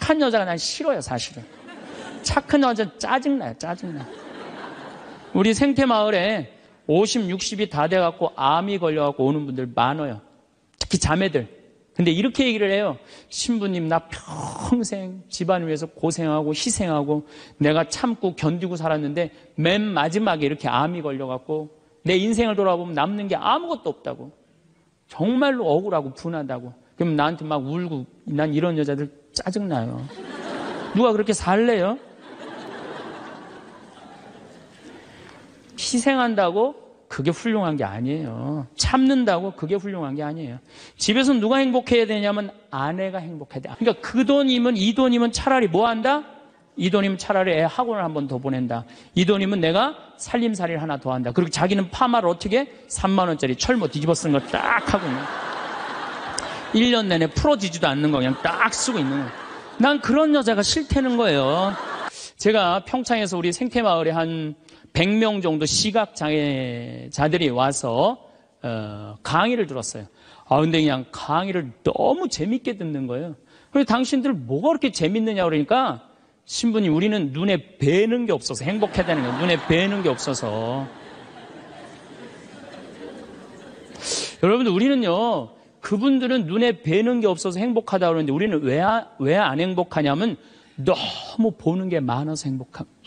착한 여자가 난 싫어요, 사실은. 착한 여자 짜증나요, 짜증나. 우리 생태마을에 50, 60이 다 돼갖고 암이 걸려갖고 오는 분들 많아요. 특히 자매들. 근데 이렇게 얘기를 해요. 신부님, 나 평생 집안을 위해서 고생하고 희생하고 내가 참고 견디고 살았는데 맨 마지막에 이렇게 암이 걸려갖고 내 인생을 돌아보면 남는 게 아무것도 없다고. 정말로 억울하고 분하다고. 그럼 나한테 막 울고, 난 이런 여자들 짜증나요. 누가 그렇게 살래요? 희생한다고 그게 훌륭한 게 아니에요. 참는다고 그게 훌륭한 게 아니에요. 집에서 누가 행복해야 되냐면 아내가 행복해야 돼. 그러니까 그 돈이면, 이 돈이면 차라리 뭐 한다? 이 돈이면 차라리 애 학원을 한 번 더 보낸다. 이 돈이면 내가 살림살이를 하나 더 한다. 그리고 자기는 파마를 어떻게? 3만 원짜리 철모 뒤집어 쓴 거 딱 하고 있는 1년 내내 풀어지지도 않는 거 그냥 딱 쓰고 있는 거. 난 그런 여자가 싫다는 거예요. 제가 평창에서 우리 생태마을에 한 100명 정도 시각장애자들이 와서 강의를 들었어요. 근데 그냥 강의를 너무 재밌게 듣는 거예요. 그래서 당신들 뭐가 그렇게 재밌느냐 그러니까 신부님, 우리는 눈에 뵈는 게 없어서 행복해야 되는 거예요. 눈에 뵈는 게 없어서. 여러분들, 우리는요, 그분들은 눈에 뵈는 게 없어서 행복하다 그러는데 우리는 왜 안 행복하냐면 너무 보는 게 많아서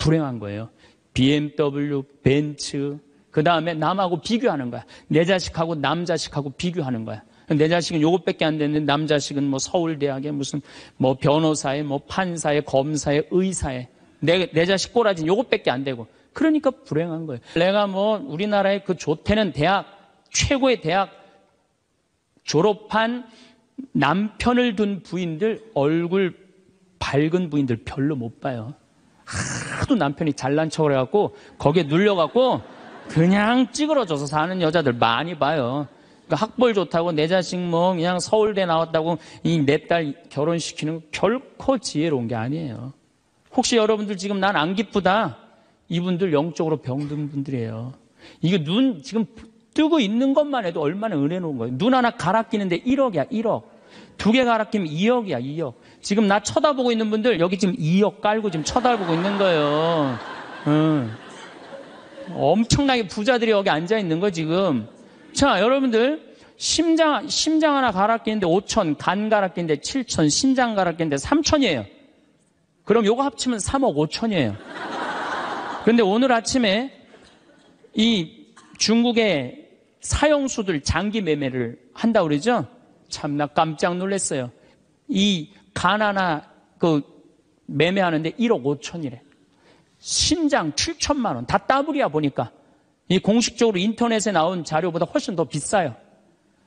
불행한 거예요. BMW, 벤츠, 그 다음에 남하고 비교하는 거야. 내 자식하고 남 자식하고 비교하는 거야. 내 자식은 요것밖에 안 됐는데 남 자식은 뭐 서울대학에 무슨 뭐 변호사에 뭐 판사에 검사에 의사에 내 자식 꼬라진 요것밖에 안 되고 그러니까 불행한 거예요. 내가 뭐 우리나라의 그 좋다는 대학, 최고의 대학 졸업한 남편을 둔 부인들, 얼굴 밝은 부인들 별로 못 봐요. 하도 남편이 잘난 척을 해갖고 거기에 눌려갖고 그냥 찌그러져서 사는 여자들 많이 봐요. 그러니까 학벌 좋다고 내 자식 뭐 그냥 서울대 나왔다고 이 내 딸 결혼시키는 거 결코 지혜로운 게 아니에요. 혹시 여러분들 지금 난 안 기쁘다, 이분들 영적으로 병든 분들이에요. 이게 눈 지금 뜨고 있는 것만 해도 얼마나 은혜로운 거예요. 눈 하나 갈아 끼는데 1억이야, 1억. 2개 갈아 끼면 2억이야, 2억. 지금 나 쳐다보고 있는 분들 여기 지금 2억 깔고 지금 쳐다보고 있는 거예요. 엄청나게 부자들이 여기 앉아 있는 거 지금. 자, 여러분들 심장 하나 갈아 끼는데 5천, 간 갈아 끼는데 7천, 심장 갈아 끼는데 3천이에요. 그럼 요거 합치면 3억 5천이에요. 그런데 오늘 아침에 이 중국의 사형수들 장기 매매를 한다고 그러죠? 참, 나 깜짝 놀랐어요. 이 간 하나 매매하는데 1억 5천이래. 심장 7천만 원. 다 더블이야 보니까. 이 공식적으로 인터넷에 나온 자료보다 훨씬 더 비싸요.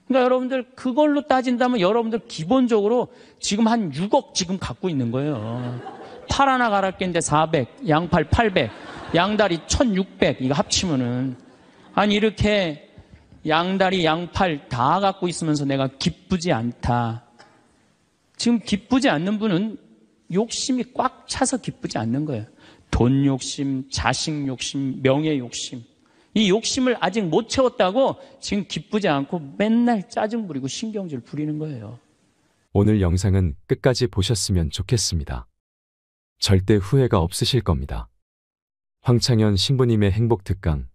그러니까 여러분들 그걸로 따진다면 여러분들 기본적으로 지금 한 6억 지금 갖고 있는 거예요. 팔 하나 갈아 끼는데 400, 양팔 800, 양다리 1600 이거 합치면은 아니 이렇게 양다리 양팔 다 갖고 있으면서 내가 기쁘지 않다. 지금 기쁘지 않는 분은 욕심이 꽉 차서 기쁘지 않는 거예요. 돈 욕심, 자식 욕심, 명예 욕심. 이 욕심을 아직 못 채웠다고 지금 기쁘지 않고 맨날 짜증 부리고 신경질 부리는 거예요. 오늘 영상은 끝까지 보셨으면 좋겠습니다. 절대 후회가 없으실 겁니다. 황창현 신부님의 행복 특강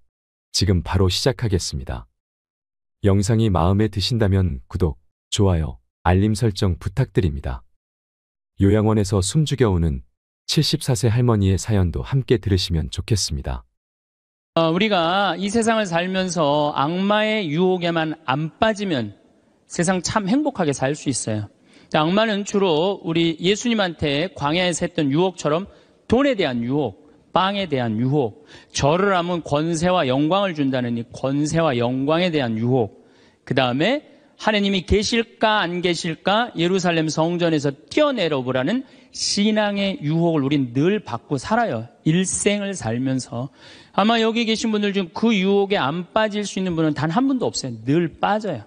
지금 바로 시작하겠습니다. 영상이 마음에 드신다면 구독, 좋아요, 알림 설정 부탁드립니다. 요양원에서 숨죽여오는 74세 할머니의 사연도 함께 들으시면 좋겠습니다. 우리가 이 세상을 살면서 악마의 유혹에만 안 빠지면 세상 참 행복하게 살 수 있어요. 악마는 주로 우리 예수님한테 광야에서 했던 유혹처럼 돈에 대한 유혹, 빵에 대한 유혹, 절을 하면 권세와 영광을 준다는 이 권세와 영광에 대한 유혹, 그 다음에 하느님이 계실까 안 계실까 예루살렘 성전에서 뛰어내려 보라는 신앙의 유혹을 우린 늘 받고 살아요. 일생을 살면서. 아마 여기 계신 분들 중 그 유혹에 안 빠질 수 있는 분은 단 한 분도 없어요. 늘 빠져요.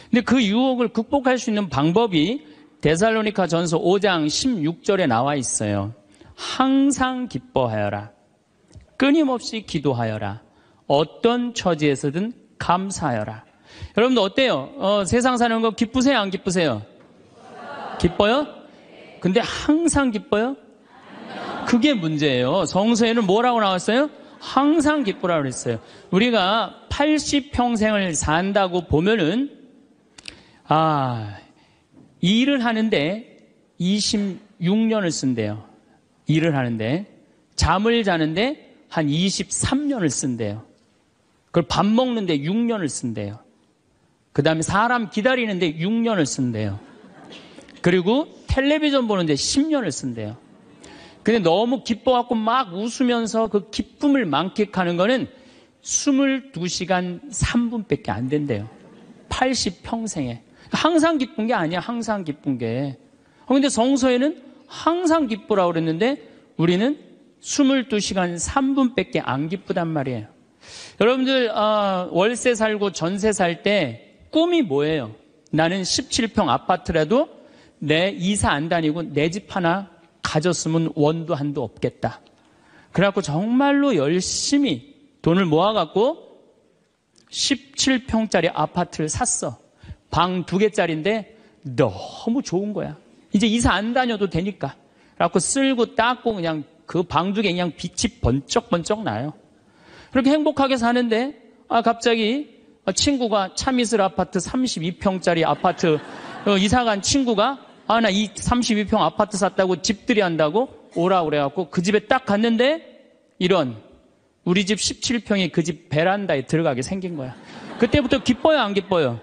근데 그 유혹을 극복할 수 있는 방법이 데살로니가 전서 5장 16절에 나와 있어요. 항상 기뻐하여라. 끊임없이 기도하여라. 어떤 처지에서든 감사하여라. 여러분들 어때요? 세상 사는 거 기쁘세요? 안 기쁘세요? 기뻐요? 근데 항상 기뻐요? 그게 문제예요. 성서에는 뭐라고 나왔어요? 항상 기쁘라고 그랬어요. 우리가 80평생을 산다고 보면은, 일을 하는데 26년을 쓴대요. 일을 하는데. 잠을 자는데 한 23년을 쓴대요. 그걸 밥 먹는데 6년을 쓴대요. 그 다음에 사람 기다리는데 6년을 쓴대요. 그리고 텔레비전 보는데 10년을 쓴대요. 근데 너무 기뻐갖고 막 웃으면서 그 기쁨을 만끽하는 거는 22시간 3분밖에 안 된대요. 80평생에. 항상 기쁜 게 아니야, 항상 기쁜 게. 근데 성서에는 항상 기쁘라고 그랬는데 우리는 22시간 3분밖에 안 기쁘단 말이에요. 여러분들, 월세 살고 전세 살 때 꿈이 뭐예요? 나는 17평 아파트라도 내 이사 안 다니고 내 집 하나 가졌으면 원도 한도 없겠다. 그래갖고 정말로 열심히 돈을 모아갖고 17평짜리 아파트를 샀어. 방 2개짜리인데 너무 좋은 거야. 이제 이사 안 다녀도 되니까. 그래갖고 쓸고 닦고 그냥 그 방 2개 그냥 빛이 번쩍번쩍 나요. 그렇게 행복하게 사는데 갑자기 친구가 차미슬 아파트 32평짜리 아파트 이사간 친구가 나 이 32평 아파트 샀다고 집들이 한다고 오라고 그래갖고 그 집에 딱 갔는데 이런 우리 집 17평이 그 집 베란다에 들어가게 생긴 거야. 그때부터 기뻐요, 안 기뻐요?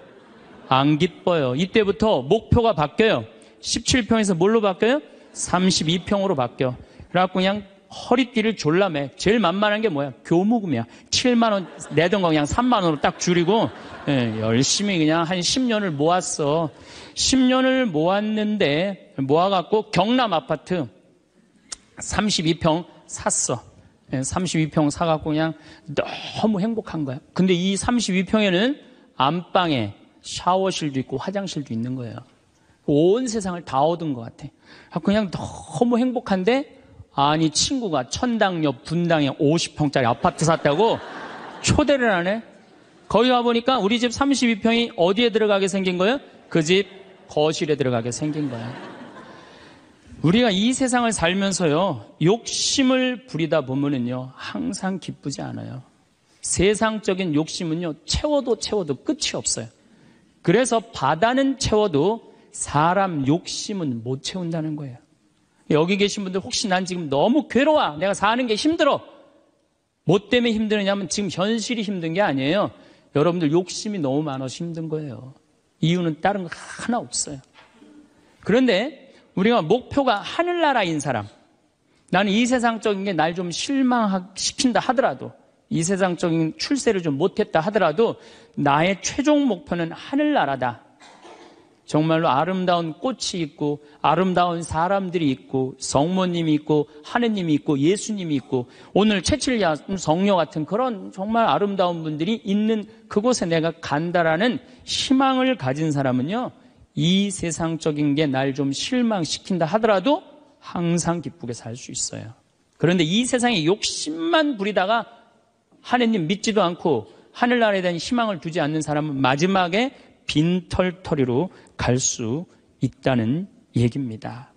안 기뻐요. 이때부터 목표가 바뀌어요. 17평에서 뭘로 바뀌어요? 32평으로 바뀌어. 그래갖고 그냥 허리띠를 졸라매. 제일 만만한 게 뭐야? 교무금이야. 7만 원 내던 거 그냥 3만 원으로 딱 줄이고 열심히 그냥 한 10년을 모았어. 10년을 모았는데 모아갖고 경남 아파트 32평 샀어. 32평 사갖고 그냥 너무 행복한 거야. 근데 이 32평에는 안방에 샤워실도 있고 화장실도 있는 거예요. 온 세상을 다 얻은 것 같아. 그냥 너무 행복한데 아니 친구가 천당역 분당에 50평짜리 아파트 샀다고 초대를 하네. 거기 가보니까 우리 집 32평이 어디에 들어가게 생긴 거예요? 그 집 거실에 들어가게 생긴 거야. 우리가 이 세상을 살면서요 욕심을 부리다 보면은요 항상 기쁘지 않아요. 세상적인 욕심은요 채워도 끝이 없어요. 그래서 바다는 채워도 사람 욕심은 못 채운다는 거예요. 여기 계신 분들 혹시 난 지금 너무 괴로워, 내가 사는 게 힘들어, 뭐 때문에 힘드느냐면 지금 현실이 힘든 게 아니에요. 여러분들 욕심이 너무 많아서 힘든 거예요. 이유는 다른 거 하나 없어요. 그런데 우리가 목표가 하늘나라인 사람, 나는 이 세상적인 게 날 좀 실망시킨다 하더라도, 이 세상적인 출세를 좀 못했다 하더라도 나의 최종 목표는 하늘나라다. 정말로 아름다운 꽃이 있고 아름다운 사람들이 있고 성모님이 있고 하느님이 있고 예수님이 있고 오늘 채칠야 성녀 같은 그런 정말 아름다운 분들이 있는 그곳에 내가 간다라는 희망을 가진 사람은요 이 세상적인 게 날 좀 실망시킨다 하더라도 항상 기쁘게 살 수 있어요. 그런데 이 세상에 욕심만 부리다가 하느님 믿지도 않고 하늘나라에 대한 희망을 두지 않는 사람은 마지막에 빈털터리로 갈 수 있다는 얘기입니다.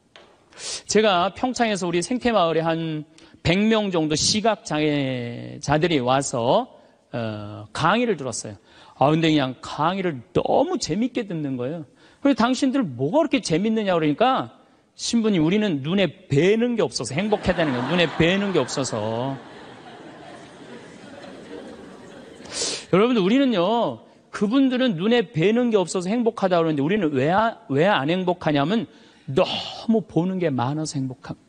제가 평창에서 우리 생태마을에 한 100명 정도 시각장애자들이 와서 강의를 들었어요. 근데 그냥 강의를 너무 재밌게 듣는 거예요. 그래서 당신들 뭐가 그렇게 재밌느냐 그러니까 신부님 우리는 눈에 뵈는 게 없어서 행복하다는 거예요. 눈에 뵈는 게 없어서. 여러분들 우리는요 그분들은 눈에 뵈는 게 없어서 행복하다고 그러는데 우리는 왜 안 행복하냐면 너무 보는 게 많아서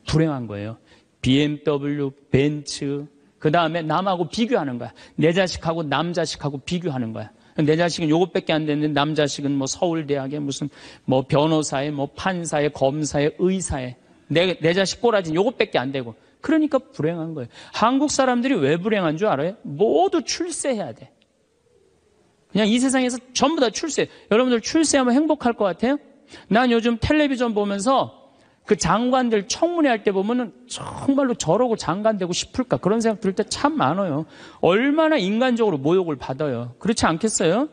불행한 거예요. BMW, 벤츠, 그 다음에 남하고 비교하는 거야. 내 자식하고 남 자식하고 비교하는 거야. 내 자식은 요것밖에 안 됐는데 남 자식은 뭐 서울대학에 무슨 뭐 변호사에 뭐 판사에 검사에 의사에 내 자식 꼬라지는 요것밖에 안 되고 그러니까 불행한 거예요. 한국 사람들이 왜 불행한 줄 알아요? 모두 출세해야 돼. 그냥 이 세상에서 전부 다 출세. 여러분들 출세하면 행복할 것 같아요? 난 요즘 텔레비전 보면서 그 장관들 청문회 할 때 보면은 정말로 저러고 장관 되고 싶을까 그런 생각 들 때 참 많아요. 얼마나 인간적으로 모욕을 받아요. 그렇지 않겠어요?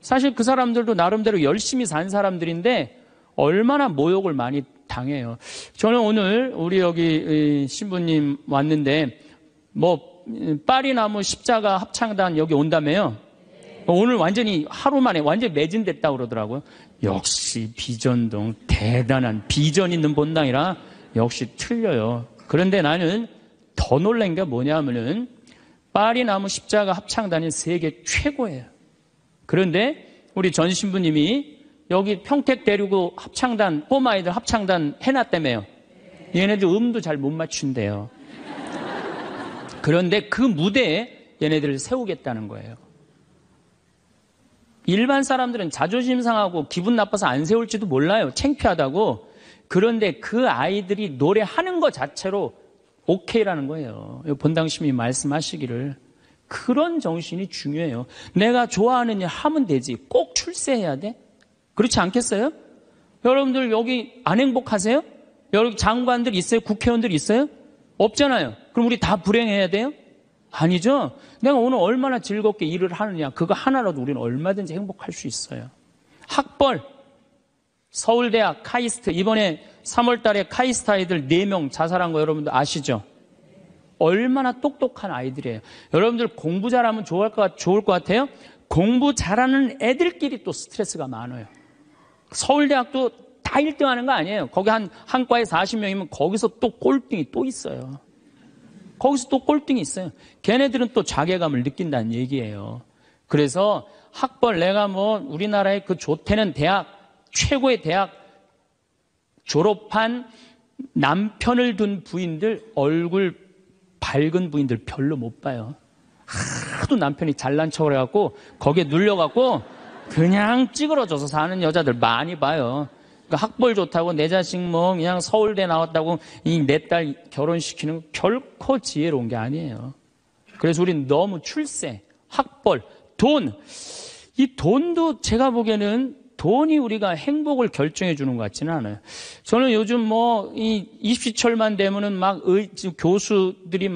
사실 그 사람들도 나름대로 열심히 산 사람들인데 얼마나 모욕을 많이 당해요. 저는 오늘 우리 여기 신부님 왔는데 파리나무 십자가 합창단 여기 온다며요. 오늘 완전히 하루 만에 완전히 매진됐다고 그러더라고요. 역시 비전동 대단한 비전 있는 본당이라 역시 틀려요. 그런데 나는 더 놀란 게 뭐냐면은 파리나무 십자가 합창단이 세계 최고예요. 그런데 우리 전 신부님이 여기 평택 데리고 합창단, 꼬마아이들 합창단 해놨다며요. 얘네들 음도 잘 못 맞춘대요. 그런데 그 무대에 얘네들을 세우겠다는 거예요. 일반 사람들은 자존심 상하고 기분 나빠서 안 세울지도 몰라요. 창피하다고. 그런데 그 아이들이 노래하는 것 자체로 오케이라는 거예요. 본당심이 말씀하시기를. 그런 정신이 중요해요. 내가 좋아하는 일 하면 되지. 꼭 출세해야 돼? 그렇지 않겠어요? 여러분들 여기 안 행복하세요? 여기 장관들 있어요? 국회의원들 있어요? 없잖아요. 그럼 우리 다 불행해야 돼요? 아니죠. 내가 오늘 얼마나 즐겁게 일을 하느냐. 그거 하나라도 우리는 얼마든지 행복할 수 있어요. 학벌, 서울대학, 카이스트. 이번에 3월 달에 카이스트 아이들 4명 자살한 거 여러분들 아시죠? 얼마나 똑똑한 아이들이에요. 여러분들 공부 잘하면 좋을 것 같아요? 공부 잘하는 애들끼리 또 스트레스가 많아요. 서울대학도 다 1등 하는 거 아니에요. 거기 한 과에 40명이면 거기서 또 꼴등이 또 있어요. 거기서 또 꼴등이 있어요. 걔네들은 또 자괴감을 느낀다는 얘기예요. 그래서 학벌, 내가 우리나라의 그 좋대는 대학, 최고의 대학 졸업한 남편을 둔 부인들, 얼굴 밝은 부인들 별로 못 봐요. 하도 남편이 잘난 척을 해갖고 거기에 눌려갖고 그냥 찌그러져서 사는 여자들 많이 봐요. 그러니까 학벌 좋다고 내 자식 그냥 서울대 나왔다고 내 딸 결혼시키는 거 결코 지혜로운 게 아니에요. 그래서 우리는 너무 출세, 학벌, 돈, 이 돈도 제가 보기에는 돈이 우리가 행복을 결정해 주는 것 같지는 않아요. 저는 요즘 이 입시철만 되면은 교수들이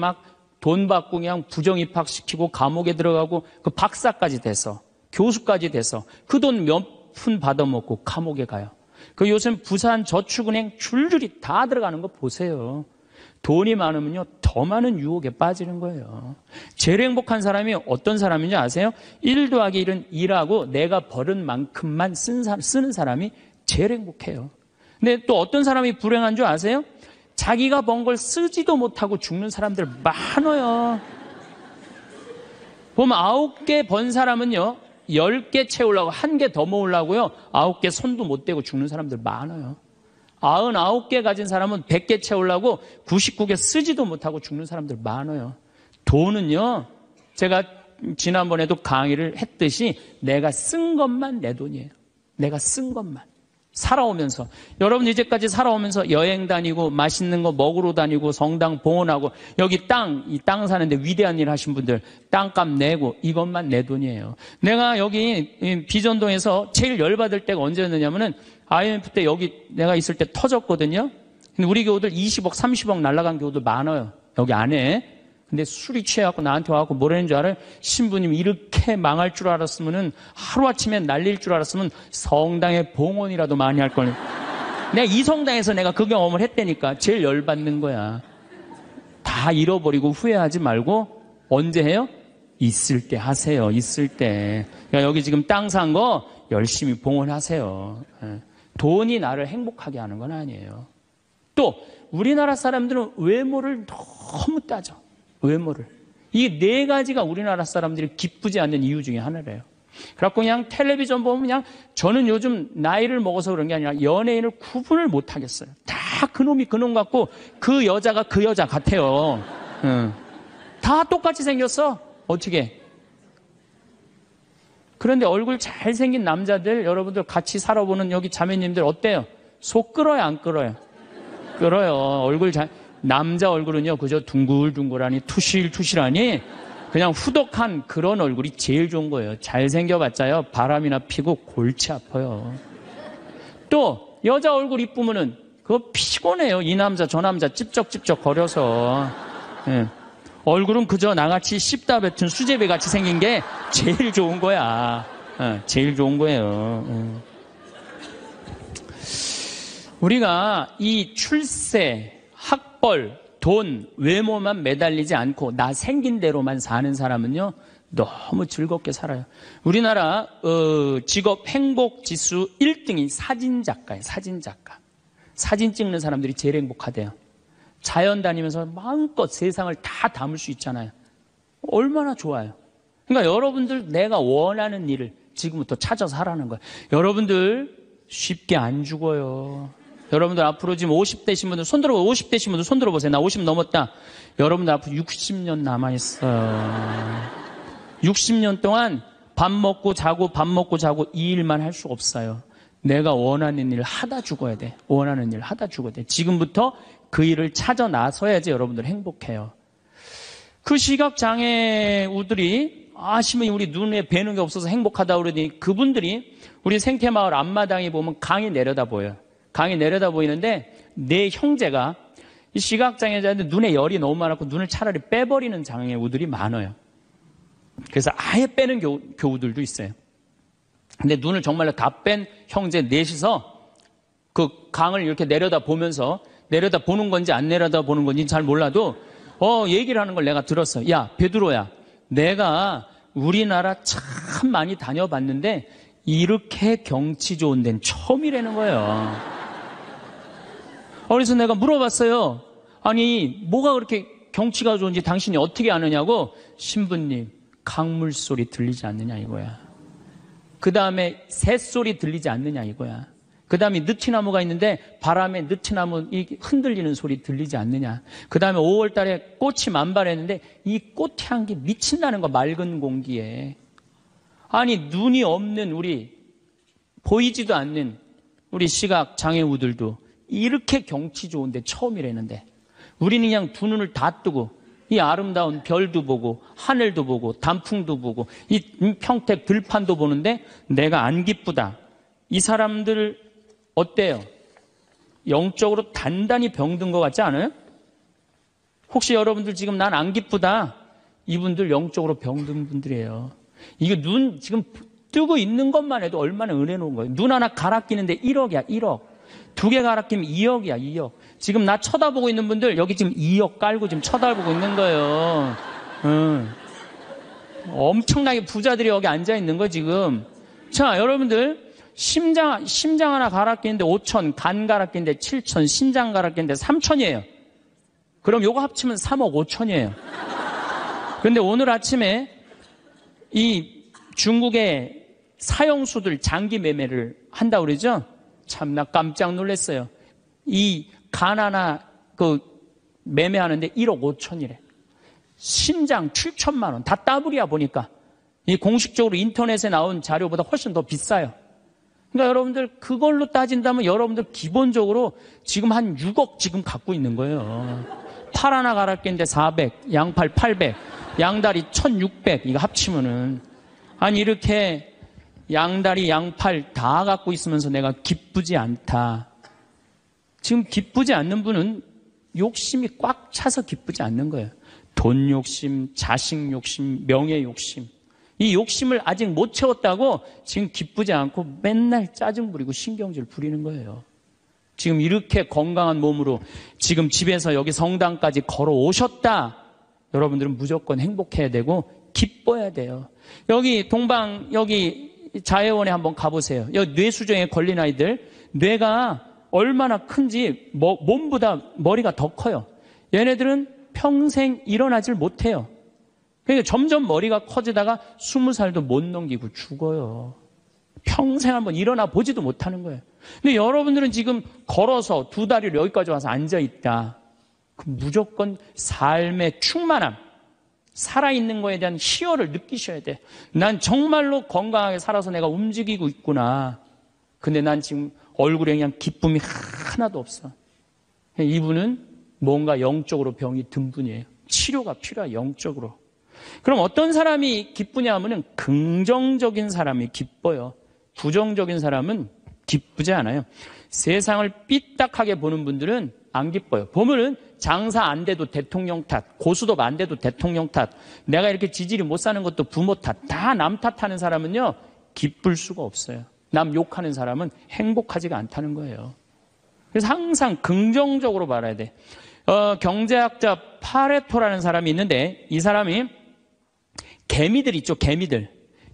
돈 받고 그냥 부정 입학시키고 감옥에 들어가고 그 박사까지 돼서 교수까지 돼서 그 돈 몇 푼 받아먹고 감옥에 가요. 그 요즘 부산 저축은행 줄줄이 다 들어가는 거 보세요. 돈이 많으면요 더 많은 유혹에 빠지는 거예요. 제일 행복한 사람이 어떤 사람인지 아세요? 1 더하기 1은 2라고 내가 벌은 만큼만 쓰는 사람이 제일 행복해요. 근데 또 어떤 사람이 불행한 줄 아세요? 자기가 번 걸 쓰지도 못하고 죽는 사람들 많아요. 보면 9개 번 사람은요 10개 채우려고 1개 더 모으려고요 9개 손도 못 대고 죽는 사람들 많아요. 99개 가진 사람은 100개 채우려고 99개 쓰지도 못하고 죽는 사람들 많아요. 돈은요 제가 지난번에도 강의를 했듯이 내가 쓴 것만 내 돈이에요. 내가 쓴 것만. 살아오면서 여러분 이제까지 살아오면서 여행 다니고 맛있는 거 먹으러 다니고 성당 봉헌하고 여기 이 땅 사는데 위대한 일 하신 분들 땅값 내고 이것만 내 돈이에요. 내가 여기 비전동에서 제일 열받을 때가 언제였느냐면은 IMF 때 여기 내가 있을 때 터졌거든요. 근데 우리 교우들 20억 30억 날라간 교우들 많아요. 여기 안에. 근데 술이 취해갖고 나한테 와갖고 뭐라는 줄 알아요? 신부님 이렇게 망할 줄 알았으면은 하루아침에 날릴 줄 알았으면 성당에 봉헌이라도 많이 할 걸. 내가 이 성당에서 내가 그 경험을 했다니까. 제일 열받는 거야. 다 잃어버리고 후회하지 말고 언제 해요? 있을 때 하세요. 있을 때. 그러니까 여기 지금 땅 산 거 열심히 봉헌하세요. 돈이 나를 행복하게 하는 건 아니에요. 또 우리나라 사람들은 외모를 너무 따져. 외모를. 이 4가지가 우리나라 사람들이 기쁘지 않는 이유 중에 하나래요. 그래갖고 그냥 텔레비전 보면 그냥 저는 요즘 나이를 먹어서 그런 게 아니라 연예인을 구분을 못 하겠어요. 다 그놈이 그놈 같고 그 여자가 그 여자 같아요. 다 똑같이 생겼어. 어떻게. 그런데 얼굴 잘생긴 남자들 여러분들 같이 살아보는 여기 자매님들 어때요? 속 끓어요 안 끓어요? 끓어요. 얼굴 남자 얼굴은요 그저 둥글둥글하니 투실투실하니 그냥 후덕한 그런 얼굴이 제일 좋은 거예요. 잘생겨봤자요 바람이나 피고 골치 아파요. 또 여자 얼굴 이쁘면은 그거 피곤해요. 이 남자 저 남자 찝쩍찝쩍 거려서. 얼굴은 그저 나같이 씹다 뱉은 수제비 같이 생긴 게 제일 좋은 거야. 제일 좋은 거예요. 우리가 이 출세, 학벌, 돈, 외모만 매달리지 않고 나 생긴 대로만 사는 사람은요, 너무 즐겁게 살아요. 우리나라 직업 행복 지수 1등이 사진작가예요. 사진작가. 사진 찍는 사람들이 제일 행복하대요. 자연 다니면서 마음껏 세상을 다 담을 수 있잖아요. 얼마나 좋아요. 그러니까 여러분들 내가 원하는 일을 지금부터 찾아서 하라는 거예요. 여러분들 쉽게 안 죽어요. 여러분들 앞으로 지금 50대신 분들 손 들어보세요. 50대신 분들 손 들어보세요. 나 50 넘었다. 여러분들 앞으로 60년 남아있어요. 60년 동안 밥 먹고 자고 이 일만 할 수 없어요. 내가 원하는 일을 하다 죽어야 돼. 원하는 일을 하다 죽어야 돼. 지금부터 그 일을 찾아 나서야지 여러분들 행복해요. 그 시각장애우들이 아시면 우리 눈에 뵈는 게 없어서 행복하다 그러더니 그분들이 우리 생태마을 앞마당에 보면 강이 내려다 보여요. 강이 내려다 보이는데 내 형제가 이 시각장애자인데 눈에 열이 너무 많았고 눈을 차라리 빼버리는 장애우들이 많아요. 그래서 아예 빼는 교우들도 있어요. 근데 눈을 정말로 다 뺀 형제 넷이서 그 강을 이렇게 내려다 보면서 내려다 보는 건지 안 내려다 보는 건지 잘 몰라도 얘기를 하는 걸 내가 들었어. 야, 베드로야, 내가 우리나라 참 많이 다녀봤는데 이렇게 경치 좋은 데는 처음이라는 거예요. 그래서 내가 물어봤어요. 아니, 뭐가 그렇게 경치가 좋은지 당신이 어떻게 아느냐고. 신부님, 강물 소리 들리지 않느냐 이거야. 그 다음에 새소리 들리지 않느냐 이거야. 그 다음에 느티나무가 있는데 바람에 느티나무 흔들리는 소리 들리지 않느냐. 그 다음에 5월 달에 꽃이 만발했는데 이 꽃 향기 미친다는 거, 맑은 공기에. 아니, 눈이 없는 우리, 보이지도 않는 우리 시각 장애우들도 이렇게 경치 좋은데 처음이라는데 우리는 그냥 두 눈을 다 뜨고 이 아름다운 별도 보고 하늘도 보고 단풍도 보고 이 평택 들판도 보는데 내가 안 기쁘다. 이 사람들 어때요? 영적으로 단단히 병든 것 같지 않아요? 혹시 여러분들 지금 난 안 기쁘다. 이분들 영적으로 병든 분들이에요. 이거 눈 지금 뜨고 있는 것만 해도 얼마나 은혜로운 거예요. 눈 하나 갈아 끼는데 1억이야, 1억. 두 개 갈아 끼면 2억이야, 2억. 지금 나 쳐다보고 있는 분들 여기 지금 2억 깔고 지금 쳐다보고 있는 거예요. 엄청나게 부자들이 여기 앉아 있는 거 지금. 자, 여러분들 심장 하나 갈아 끼는데 5천, 간 갈아 끼는데 7천, 신장 갈아 끼는데 3천이에요. 그럼 요거 합치면 3억 5천이에요. 그런데 오늘 아침에 이 중국의 사형수들 장기 매매를 한다고 그러죠? 참, 나 깜짝 놀랐어요. 이 간 하나 매매하는데 1억 5천이래. 신장 7천만 원. 다 따블이야 보니까. 이 공식적으로 인터넷에 나온 자료보다 훨씬 더 비싸요. 그러니까 여러분들 그걸로 따진다면 여러분들 기본적으로 지금 한 6억 지금 갖고 있는 거예요. 팔 하나 갈아 끼는데 400, 양팔 800, 양다리 1600 이거 합치면은 아니 이렇게 양다리 양팔 다 갖고 있으면서 내가 기쁘지 않다. 지금 기쁘지 않는 분은 욕심이 꽉 차서 기쁘지 않는 거예요. 돈 욕심, 자식 욕심, 명예 욕심. 이 욕심을 아직 못 채웠다고 지금 기쁘지 않고 맨날 짜증 부리고 신경질 부리는 거예요. 지금 이렇게 건강한 몸으로 지금 집에서 여기 성당까지 걸어오셨다. 여러분들은 무조건 행복해야 되고 기뻐야 돼요. 여기 여기 자해원에 한번 가보세요. 여기 뇌수정에 걸린 아이들 뇌가 얼마나 큰지 몸보다 머리가 더 커요. 얘네들은 평생 일어나질 못해요. 그러니까 점점 머리가 커지다가 20살도 못 넘기고 죽어요. 평생 한번 일어나 보지도 못하는 거예요. 근데 여러분들은 지금 걸어서 두 다리를 여기까지 와서 앉아있다. 무조건 삶의 충만함, 살아있는 거에 대한 희열을 느끼셔야 돼. 난 정말로 건강하게 살아서 내가 움직이고 있구나. 근데 난 지금 얼굴에 그냥 기쁨이 하나도 없어. 이분은 뭔가 영적으로 병이 든 분이에요. 치료가 필요해, 영적으로. 그럼 어떤 사람이 기쁘냐 하면은 긍정적인 사람이 기뻐요. 부정적인 사람은 기쁘지 않아요. 세상을 삐딱하게 보는 분들은 안 기뻐요. 보면은 장사 안 돼도 대통령 탓, 고수도 안 돼도 대통령 탓, 내가 이렇게 지질이 못 사는 것도 부모 탓, 다 남 탓하는 사람은요, 기쁠 수가 없어요. 남 욕하는 사람은 행복하지가 않다는 거예요. 그래서 항상 긍정적으로 바라야 돼. 경제학자 파레토라는 사람이 있는데 이 사람이 개미들 있죠, 개미들.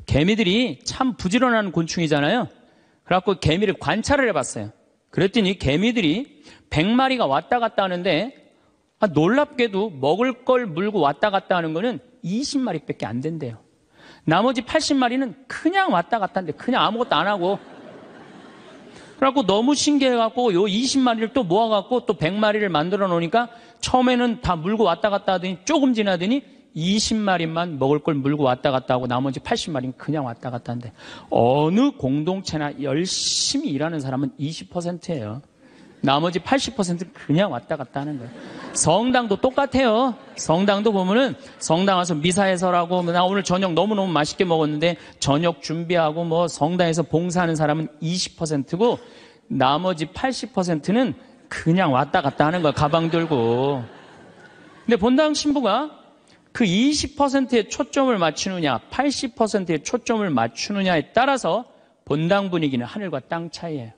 개미들이 참 부지런한 곤충이잖아요. 그래갖고 개미를 관찰을 해봤어요. 그랬더니 개미들이 100마리가 왔다 갔다 하는데 놀랍게도 먹을 걸 물고 왔다 갔다 하는 거는 20마리밖에 안 된대요. 나머지 80마리는 그냥 왔다 갔다 하는데 그냥 아무것도 안 하고 그래갖고 너무 신기해갖고 요 20마리를 또 모아갖고 또 100마리를 만들어 놓으니까 처음에는 다 물고 왔다 갔다 하더니 조금 지나더니 20마리만 먹을 걸 물고 왔다 갔다 하고 나머지 80마리는 그냥 왔다 갔다 하는데 어느 공동체나 열심히 일하는 사람은 20%예요. 나머지 80%는 그냥 왔다 갔다 하는 거예요. 성당도 똑같아요. 성당도 보면은 성당 와서 미사해설하고 나 오늘 저녁 너무너무 맛있게 먹었는데 저녁 준비하고 뭐 성당에서 봉사하는 사람은 20%고 나머지 80%는 그냥 왔다 갔다 하는 거야. 가방 들고. 근데 본당 신부가 그 20%에 초점을 맞추느냐 80%에 초점을 맞추느냐에 따라서 본당 분위기는 하늘과 땅 차이예요.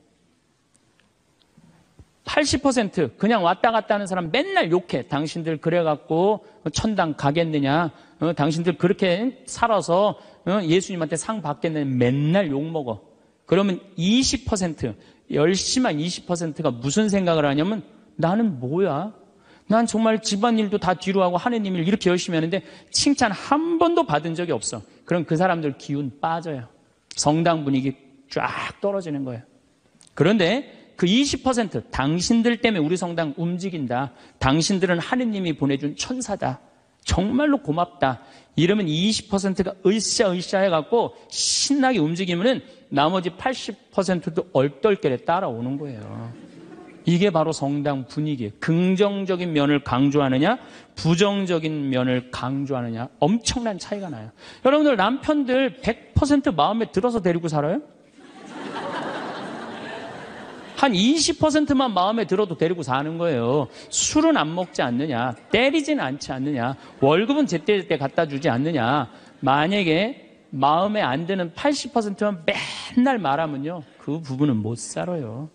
80% 그냥 왔다 갔다 하는 사람 맨날 욕해. 당신들 그래갖고 천당 가겠느냐. 당신들 그렇게 살아서 예수님한테 상 받겠느냐. 맨날 욕먹어. 그러면 20% 열심한 20%가 무슨 생각을 하냐면 나는 뭐야? 난 정말 집안일도 다 뒤로 하고 하느님 일 이렇게 열심히 하는데 칭찬 한 번도 받은 적이 없어. 그럼 그 사람들 기운 빠져요. 성당 분위기 쫙 떨어지는 거예요. 그런데 그 20% 당신들 때문에 우리 성당 움직인다. 당신들은 하느님이 보내준 천사다. 정말로 고맙다. 이러면 20%가 으쌰으쌰 해갖고 신나게 움직이면은 나머지 80%도 얼떨결에 따라오는 거예요. 이게 바로 성당 분위기예요. 긍정적인 면을 강조하느냐 부정적인 면을 강조하느냐 엄청난 차이가 나요. 여러분들 남편들 100% 마음에 들어서 데리고 살아요? 한 20%만 마음에 들어도 데리고 사는 거예요. 술은 안 먹지 않느냐, 때리지는 않지 않느냐, 월급은 제때제때 갖다 주지 않느냐. 만약에 마음에 안 드는 80%만 맨날 말하면요, 그 부분은 못 살아요.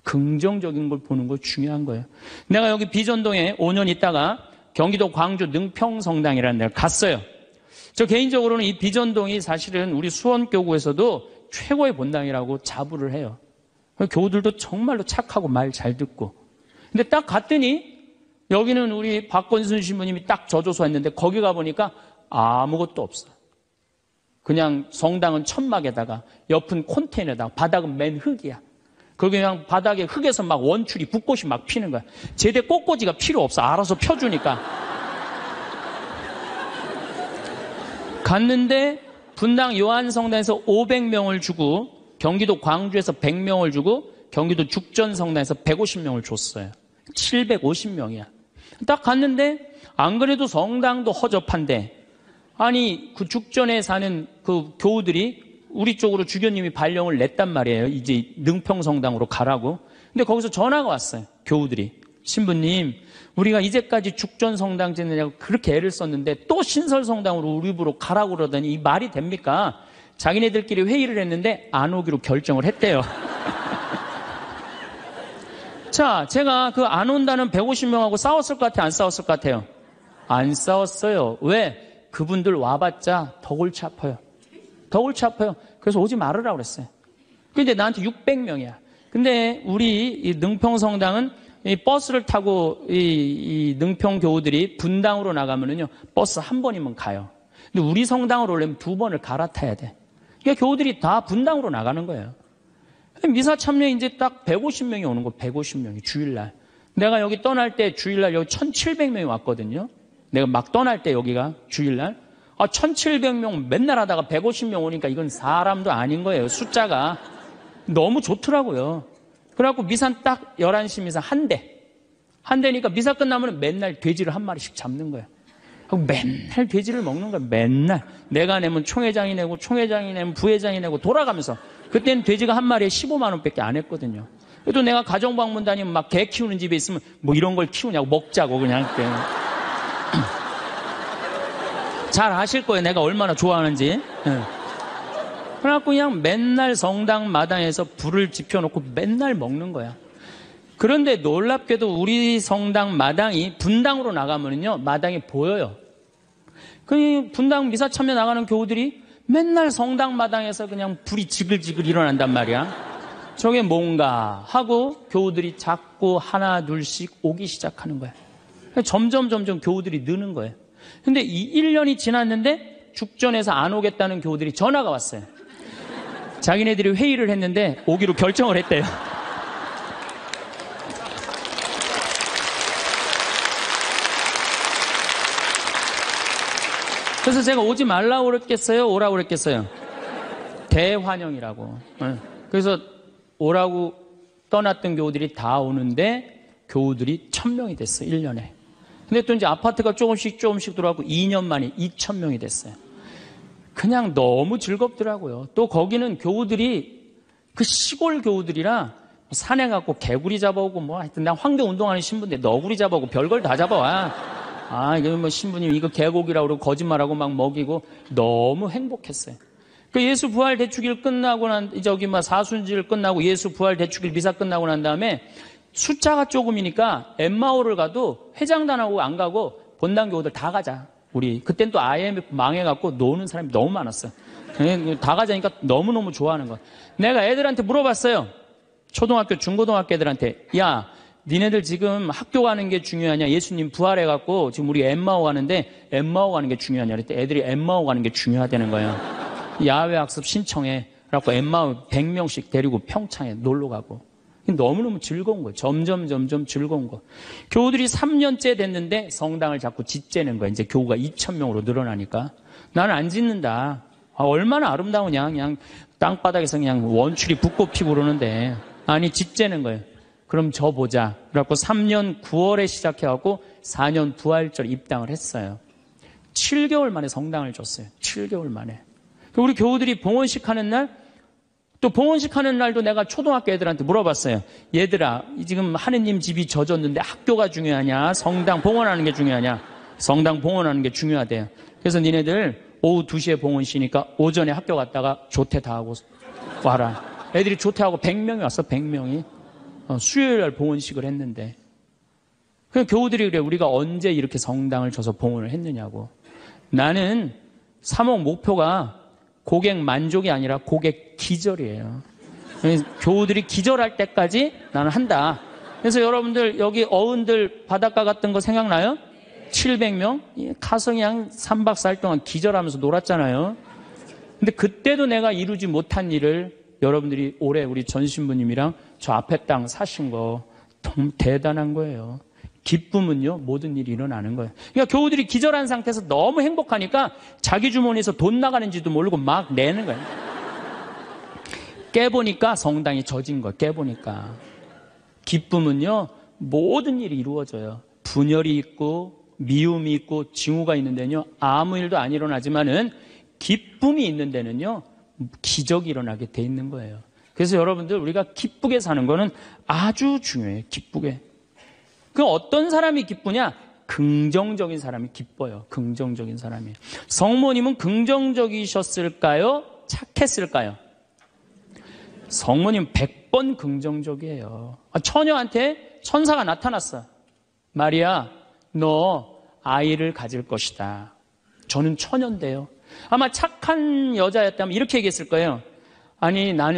긍정적인 걸 보는 거 중요한 거예요. 내가 여기 비전동에 5년 있다가 경기도 광주 능평성당이라는 데를 갔어요. 저 개인적으로는 이 비전동이 사실은 우리 수원교구에서도 최고의 본당이라고 자부를 해요. 교우들도 정말로 착하고 말 잘 듣고. 근데 딱 갔더니 여기는 우리 박건순 신부님이 딱 저조소 했는데 거기 가보니까 아무것도 없어. 그냥 성당은 천막에다가 옆은 콘테이너에다가 바닥은 맨 흙이야. 거기 그냥 바닥에 흙에서 막 원추리 붓꽃이 막 피는 거야. 제대 꽃꽂이가 필요 없어. 알아서 펴주니까. 갔는데 분당 요한성당에서 500명을 주고 경기도 광주에서 100명을 주고 경기도 죽전성당에서 150명을 줬어요. 750명이야. 딱 갔는데 안 그래도 성당도 허접한데 아니 그 죽전에 사는 그 교우들이 우리 쪽으로 주교님이 발령을 냈단 말이에요. 이제 능평성당으로 가라고. 근데 거기서 전화가 왔어요. 교우들이. 신부님, 우리가 이제까지 죽전성당 짓느냐고 그렇게 애를 썼는데 또 신설성당으로 우리 집으로 가라고 그러더니 이 말이 됩니까? 자기네들끼리 회의를 했는데 안 오기로 결정을 했대요. 자, 제가 그 안 온다는 150명하고 싸웠을 것 같아요? 안 싸웠을 것 같아요? 안 싸웠어요. 왜? 그분들 와봤자 더 골치 아파요. 더 골치 아파요. 그래서 오지 말으라고 그랬어요. 근데 나한테 600명이야. 근데 우리 이 능평성당은 이 버스를 타고 이 능평 교우들이 분당으로 나가면은요, 버스 한 번이면 가요. 근데 우리 성당으로 오려면 2번을 갈아타야 돼. 그러니까 교우들이 다 분당으로 나가는 거예요. 미사 참여 이제 딱 150명이 오는 거, 150명이 주일날. 내가 여기 떠날 때 주일날 여기 1700명이 왔거든요. 내가 막 떠날 때 여기가 주일날. 1700명 맨날 하다가 150명 오니까 이건 사람도 아닌 거예요. 숫자가. 너무 좋더라고요. 그래갖고 미사 딱 11시 미사 한 대. 한 대니까 미사 끝나면 맨날 돼지를 한 마리씩 잡는 거예요. 맨날 돼지를 먹는 거야. 맨날. 내가 내면 총회장이 내고 총회장이 내면 부회장이 내고 돌아가면서. 그때는 돼지가 한 마리에 15만 원밖에 안 했거든요. 그래도 내가 가정방문 다니면 막 개 키우는 집에 있으면 뭐 이런 걸 키우냐고 먹자고 그냥. 잘 아실 거예요. 내가 얼마나 좋아하는지. 그래갖고 그냥 맨날 성당 마당에서 불을 지펴놓고 맨날 먹는 거야. 그런데 놀랍게도 우리 성당 마당이 분당으로 나가면요, 마당이 보여요. 그 분당 미사 참여 나가는 교우들이 맨날 성당 마당에서 그냥 불이 지글지글 일어난단 말이야. 저게 뭔가 하고 교우들이 자꾸 하나 둘씩 오기 시작하는 거야. 점점 교우들이 느는 거예요. 근데 이 1년이 지났는데 죽전에서 안 오겠다는 교우들이 전화가 왔어요. 자기네들이 회의를 했는데 오기로 결정을 했대요. 그래서 제가 오지 말라고 그랬겠어요? 오라고 그랬겠어요? 대환영이라고. 그래서 오라고 떠났던 교우들이 다 오는데 교우들이 1000명이 됐어요. 1년에. 근데 또 이제 아파트가 조금씩 들어가고 2년 만에 2000명이 됐어요. 그냥 너무 즐겁더라고요. 또 거기는 교우들이 그 시골 교우들이라 산에 가고 개구리 잡아오고 뭐 하여튼 난 환경운동하는 신부인데 너구리 잡아오고 별걸 다 잡아와. 이거 뭐 신부님 이거 개고기라고 그러고 거짓말하고 막 먹이고 너무 행복했어요. 그 예수 부활 대축일 끝나고 사순절 끝나고 예수 부활 대축일 미사 끝나고 난 다음에 숫자가 조금이니까 엠마오를 가도 회장단하고 안 가고 본당 교우들 다 가자. 우리 그땐 또 IMF 망해갖고 노는 사람이 너무 많았어요. 다 가자니까 너무너무 좋아하는 거야. 내가 애들한테 물어봤어요. 초등학교, 중고등학교 애들한테 야, 니네들 지금 학교 가는 게 중요하냐? 예수님 부활해갖고 지금 우리 엠마오 가는데 엠마오 가는 게 중요하냐? 그랬더니 애들이 엠마오 가는 게 중요하다는 거예요. 야외 학습 신청해. 그래갖고 엠마오 100명씩 데리고 평창에 놀러 가고. 너무너무 즐거운 거예요. 점점 즐거운 거. 교우들이 3년째 됐는데 성당을 자꾸 짓재는 거예요. 이제 교우가 2000명으로 늘어나니까. 나는 안 짓는다. 얼마나 아름다우냐. 그냥 땅바닥에서 그냥 원추리 붓고 피고 그러는데. 아니, 짓재는 거예요. 그럼 저 보자. 그래갖고 3년 9월에 시작해갖고 4년 부활절 입당을 했어요. 7개월 만에 성당을 줬어요. 7개월 만에. 우리 교우들이 봉헌식 하는 날, 또 봉헌식 하는 날도 내가 초등학교 애들한테 물어봤어요. 얘들아, 지금 하느님 집이 젖었는데 학교가 중요하냐? 성당 봉헌하는 게 중요하냐? 성당 봉헌하는 게 중요하대요. 그래서 니네들 오후 2시에 봉헌시니까 오전에 학교 갔다가 조퇴 다 하고 와라. 애들이 조퇴하고 100명이 왔어, 100명이. 수요일 날 봉헌식을 했는데. 그냥 교우들이 그래, 우리가 언제 이렇게 성당을 줘서 봉헌을 했느냐고. 나는 사목 목표가 고객 만족이 아니라 고객 기절이에요. 교우들이 기절할 때까지 나는 한다. 그래서 여러분들 여기 어른들 바닷가 갔던 거 생각나요? 700명? 가서 그냥 3박 4일 동안 기절하면서 놀았잖아요. 근데 그때도 내가 이루지 못한 일을 여러분들이 올해 우리 전 신부님이랑 저 앞에 땅 사신 거 너무 대단한 거예요. 기쁨은요, 모든 일이 일어나는 거예요. 그러니까 교우들이 기절한 상태에서 너무 행복하니까 자기 주머니에서 돈 나가는지도 모르고 막 내는 거예요. 깨보니까 성당이 젖은 거예요. 깨보니까. 기쁨은요, 모든 일이 이루어져요. 분열이 있고 미움이 있고 징후가 있는 데는요, 아무 일도 안 일어나지만은 기쁨이 있는 데는요, 기적이 일어나게 돼 있는 거예요. 그래서 여러분들 우리가 기쁘게 사는 거는 아주 중요해요. 기쁘게. 그 어떤 사람이 기쁘냐? 긍정적인 사람이 기뻐요. 긍정적인 사람이. 성모님은 긍정적이셨을까요? 착했을까요? 성모님 100번 긍정적이에요. 처녀한테 천사가 나타났어. 마리아, 너 아이를 가질 것이다. 저는 처녀인데요. 아마 착한 여자였다면 이렇게 얘기했을 거예요. 아니, 난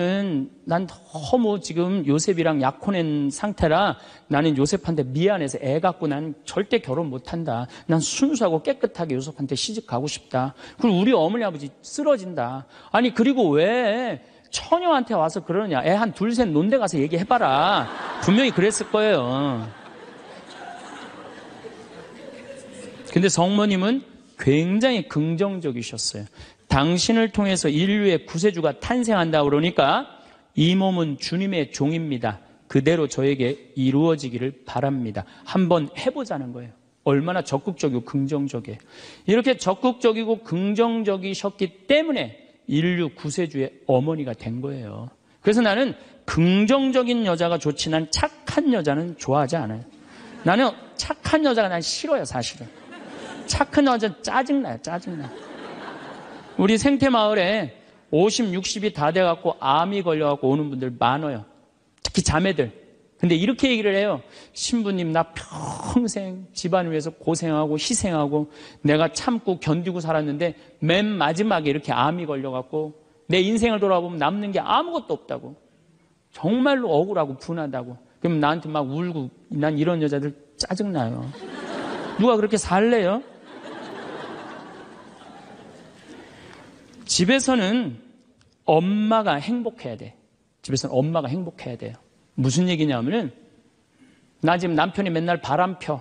너무 지금 요셉이랑 약혼한 상태라 나는 요셉한테 미안해서 애 갖고 난 절대 결혼 못한다. 난 순수하고 깨끗하게 요셉한테 시집 가고 싶다. 그리고 우리 어머니 아버지 쓰러진다. 아니, 그리고 왜 처녀한테 와서 그러느냐. 애 한 둘, 셋 논데 가서 얘기해봐라. 분명히 그랬을 거예요. 근데 성모님은 굉장히 긍정적이셨어요. 당신을 통해서 인류의 구세주가 탄생한다 그러니까 이 몸은 주님의 종입니다. 그대로 저에게 이루어지기를 바랍니다. 한번 해보자는 거예요. 얼마나 적극적이고 긍정적이에요. 이렇게 적극적이고 긍정적이셨기 때문에 인류 구세주의 어머니가 된 거예요. 그래서 나는 긍정적인 여자가 좋지 난 착한 여자는 좋아하지 않아요. 나는 착한 여자가 난 싫어요, 사실은. 착한 여자 짜증나요, 짜증나. 우리 생태마을에 50, 60이 다 돼갖고 암이 걸려갖고 오는 분들 많아요. 특히 자매들. 근데 이렇게 얘기를 해요. 신부님, 나 평생 집안을 위해서 고생하고 희생하고 내가 참고 견디고 살았는데 맨 마지막에 이렇게 암이 걸려갖고 내 인생을 돌아보면 남는 게 아무것도 없다고. 정말로 억울하고 분하다고. 그럼 나한테 막 울고, 난 이런 여자들 짜증나요. 누가 그렇게 살래요? 집에서는 엄마가 행복해야 돼. 집에서는 엄마가 행복해야 돼요. 무슨 얘기냐면은, 나 지금 남편이 맨날 바람 펴.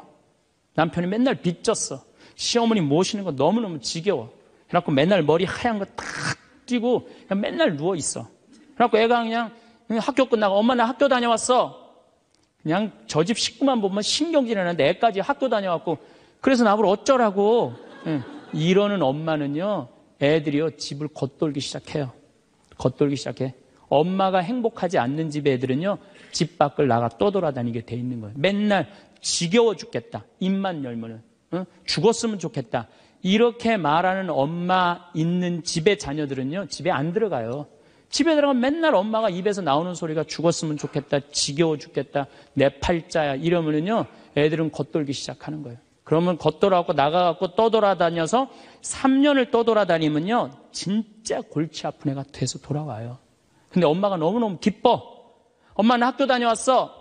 남편이 맨날 빚졌어. 시어머니 모시는 거 너무너무 지겨워. 그래갖고 맨날 머리 하얀 거 딱 띄고 그냥 맨날 누워있어. 그래갖고 애가 그냥 학교 끝나고 엄마 나 학교 다녀왔어. 그냥 저 집 식구만 보면 신경질이 나는데 애까지 학교 다녀왔고 그래서 나보고 어쩌라고. 이러는 엄마는요, 애들이요 집을 겉돌기 시작해요. 겉돌기 시작해. 엄마가 행복하지 않는 집 애들은요 집 밖을 나가 떠돌아다니게 돼 있는 거예요. 맨날 지겨워 죽겠다. 입만 열면은 죽었으면 좋겠다. 이렇게 말하는 엄마 있는 집의 자녀들은요 집에 안 들어가요. 집에 들어가면 맨날 엄마가 입에서 나오는 소리가 죽었으면 좋겠다, 지겨워 죽겠다, 내 팔자야 이러면은요 애들은 겉돌기 시작하는 거예요. 그러면 겉돌아갖고 나가갖고 떠돌아다녀서 3년을 떠돌아다니면요 진짜 골치 아픈 애가 돼서 돌아와요. 근데 엄마가 너무너무 기뻐. 엄마는 학교 다녀왔어.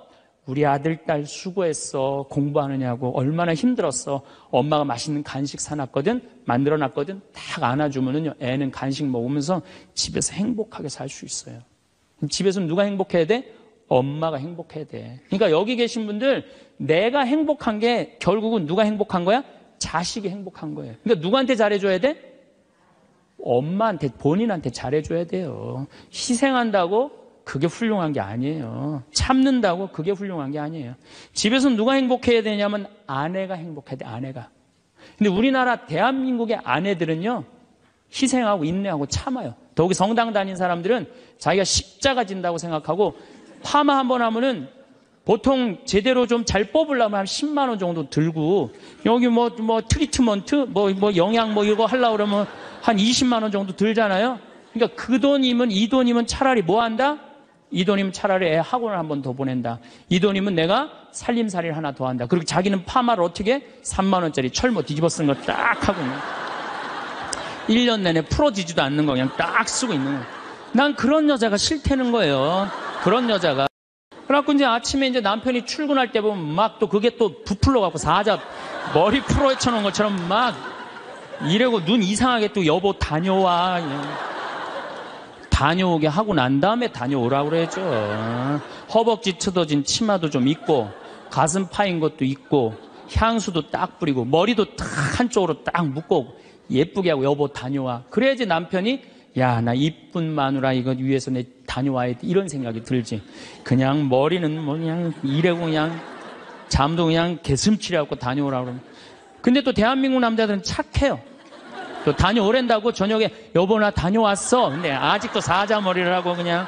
우리 아들, 딸 수고했어. 공부하느냐고 얼마나 힘들었어. 엄마가 맛있는 간식 사놨거든, 만들어놨거든. 딱 안아주면은요 애는 간식 먹으면서 집에서 행복하게 살 수 있어요. 집에서는 누가 행복해야 돼? 엄마가 행복해야 돼. 그러니까 여기 계신 분들, 내가 행복한 게 결국은 누가 행복한 거야? 자식이 행복한 거예요. 그러니까 누구한테 잘해줘야 돼? 엄마한테, 본인한테 잘해줘야 돼요. 희생한다고 그게 훌륭한 게 아니에요. 참는다고 그게 훌륭한 게 아니에요. 집에서는 누가 행복해야 되냐면 아내가 행복해야 돼, 아내가. 근데 우리나라 대한민국의 아내들은요 희생하고 인내하고 참아요. 더욱이 성당 다닌 사람들은 자기가 십자가 진다고 생각하고 파마 한번 하면은 보통 제대로 좀 잘 뽑으려면 한 10만 원 정도 들고, 여기 뭐 트리트먼트 뭐 영양 뭐 이거 하려고 그러면 한 20만 원 정도 들잖아요. 그러니까 그 돈이면, 이 돈이면 차라리 뭐 한다? 이 돈이면 차라리 애 학원을 한 번 더 보낸다. 이 돈이면 내가 살림살이를 하나 더 한다. 그리고 자기는 파마를 어떻게 해? 3만 원짜리 철모 뒤집어 쓴 거 딱 하고 1년 내내 풀어지지도 않는 거 그냥 딱 쓰고 있는 거예요. 난 그런 여자가 싫다는 거예요. 그런 여자가. 그래갖고 이제 아침에 이제 남편이 출근할 때 보면 막 또 그게 또 부풀러 갖고 사자 머리 풀어헤쳐 놓은 것처럼 막 이러고 눈 이상하게 또 여보 다녀와. 다녀오게 하고 난 다음에 다녀오라고 그러죠. 허벅지 트어진 치마도 좀 입고, 가슴 파인 것도 입고, 향수도 딱 뿌리고, 머리도 딱 한쪽으로 딱 묶고 예쁘게 하고 여보 다녀와. 그래야지 남편이 야, 나 이쁜 마누라 이거 위해서 내 다녀와야 돼. 이런 생각이 들지. 그냥 머리는 뭐 그냥 이래고 그냥 잠도 그냥 개슴치레하고 다녀오라고 그러면. 근데 또 대한민국 남자들은 착해요. 또 다녀오랜다고 저녁에 여보 나 다녀왔어. 근데 아직도 사자머리를 하고 그냥.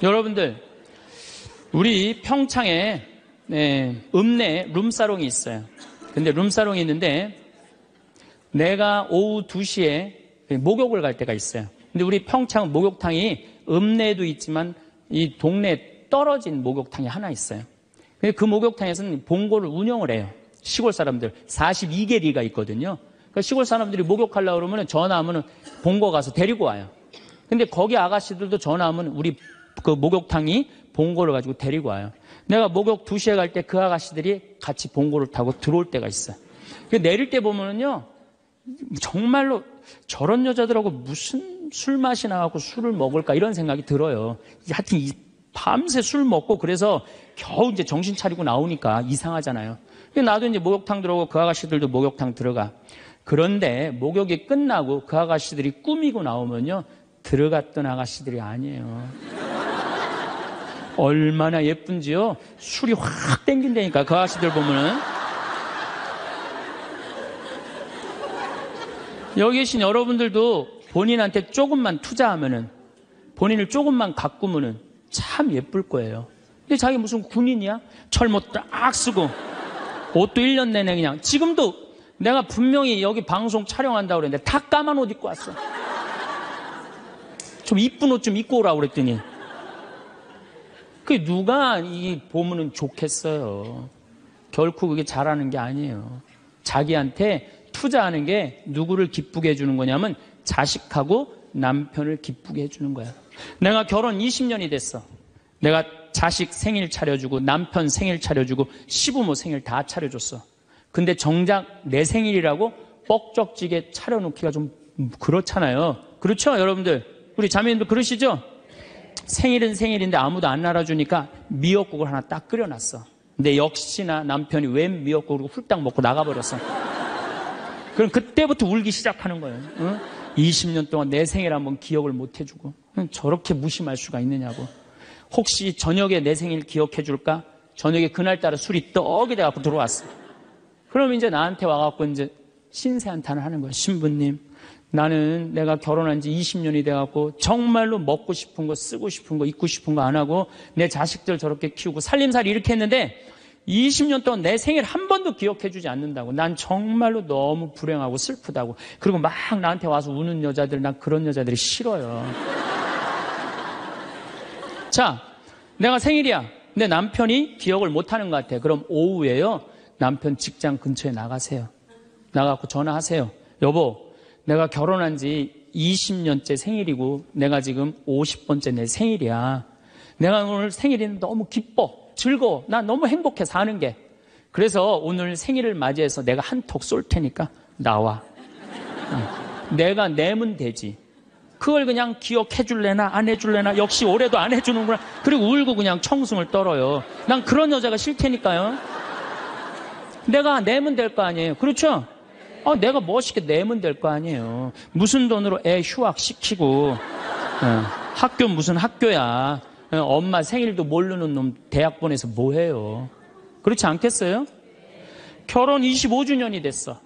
여러분들, 우리 평창에 읍내에 룸사롱이 있어요. 근데 룸사롱이 있는데 내가 오후 2시에 목욕을 갈 때가 있어요. 근데 우리 평창 목욕탕이 읍내에도 있지만 이 동네에 떨어진 목욕탕이 하나 있어요. 근데 그 목욕탕에서는 봉고를 운영을 해요. 시골 사람들 42개리가 있거든요. 그러니까 시골 사람들이 목욕하려고 그러면 전화하면 봉고 가서 데리고 와요. 근데 거기 아가씨들도 전화하면 우리 그 목욕탕이 봉고를 가지고 데리고 와요. 내가 목욕 2시에 갈 때 그 아가씨들이 같이 봉고를 타고 들어올 때가 있어요. 내릴 때 보면은요 정말로 저런 여자들하고 무슨 술 마시나 하고 술을 먹을까 이런 생각이 들어요. 하여튼 밤새 술 먹고 그래서 겨우 이제 정신 차리고 나오니까 이상하잖아요. 나도 이제 목욕탕 들어오고 그 아가씨들도 목욕탕 들어가. 그런데 목욕이 끝나고 그 아가씨들이 꾸미고 나오면요 들어갔던 아가씨들이 아니에요. 얼마나 예쁜지요. 술이 확 땡긴다니까 그 아가씨들 보면은. 여기 계신 여러분들도 본인한테 조금만 투자하면은, 본인을 조금만 가꾸면은 참 예쁠 거예요. 근데 자기 무슨 군인이야? 철모 딱 쓰고 옷도 1년 내내 그냥. 지금도 내가 분명히 여기 방송 촬영한다고 그랬는데 다 까만 옷 입고 왔어. 좀 이쁜 옷 좀 입고 오라고 그랬더니 그 누가 이 보면은 좋겠어요. 결코 그게 잘하는 게 아니에요. 자기한테 투자하는 게 누구를 기쁘게 해주는 거냐면 자식하고 남편을 기쁘게 해주는 거야. 내가 결혼 20년이 됐어. 내가 자식 생일 차려주고 남편 생일 차려주고 시부모 생일 다 차려줬어. 근데 정작 내 생일이라고 뻑적지게 차려놓기가 좀 그렇잖아요. 그렇죠, 여러분들? 우리 자매님도 그러시죠? 생일은 생일인데 아무도 안 알아주니까 미역국을 하나 딱 끓여놨어. 근데 역시나 남편이 웬 미역국을 훌딱 먹고 나가버렸어. 그럼 그때부터 울기 시작하는 거예요. 응? 20년 동안 내 생일 한번 기억을 못 해주고 저렇게 무심할 수가 있느냐고. 혹시 저녁에 내 생일 기억해 줄까? 저녁에 그날따라 술이 떡이 돼갖고 들어왔어. 그럼 이제 나한테 와갖고 이제 신세한탄을 하는 거야. 신부님, 나는 내가 결혼한 지 20년이 돼갖고 정말로 먹고 싶은 거, 쓰고 싶은 거, 입고 싶은 거 안 하고 내 자식들 저렇게 키우고 살림살이 이렇게 했는데 20년 동안 내 생일 한 번도 기억해 주지 않는다고. 난 정말로 너무 불행하고 슬프다고. 그리고 막 나한테 와서 우는 여자들, 난 그런 여자들이 싫어요. 자, 내가 생일이야. 근데 남편이 기억을 못하는 것 같아. 그럼 오후에요, 남편 직장 근처에 나가세요. 나가고 전화하세요. 여보, 내가 결혼한 지 20년째 생일이고 내가 지금 50번째 내 생일이야. 내가 오늘 생일이 너무 기뻐, 즐거워. 난 너무 행복해 사는 게. 그래서 오늘 생일을 맞이해서 내가 한턱 쏠 테니까 나와. 내가 내면 되지. 그걸 그냥 기억해 줄래나 안 해줄래나 역시 올해도 안 해주는구나. 그리고 울고 그냥 청승을 떨어요. 난 그런 여자가 싫다니까요. 내가 내면 될 거 아니에요. 그렇죠? 내가 멋있게 내면 될 거 아니에요. 무슨 돈으로 애 휴학시키고 학교 무슨 학교야. 엄마 생일도 모르는 놈 대학 보내서 뭐해요. 그렇지 않겠어요? 결혼 25주년이 됐어.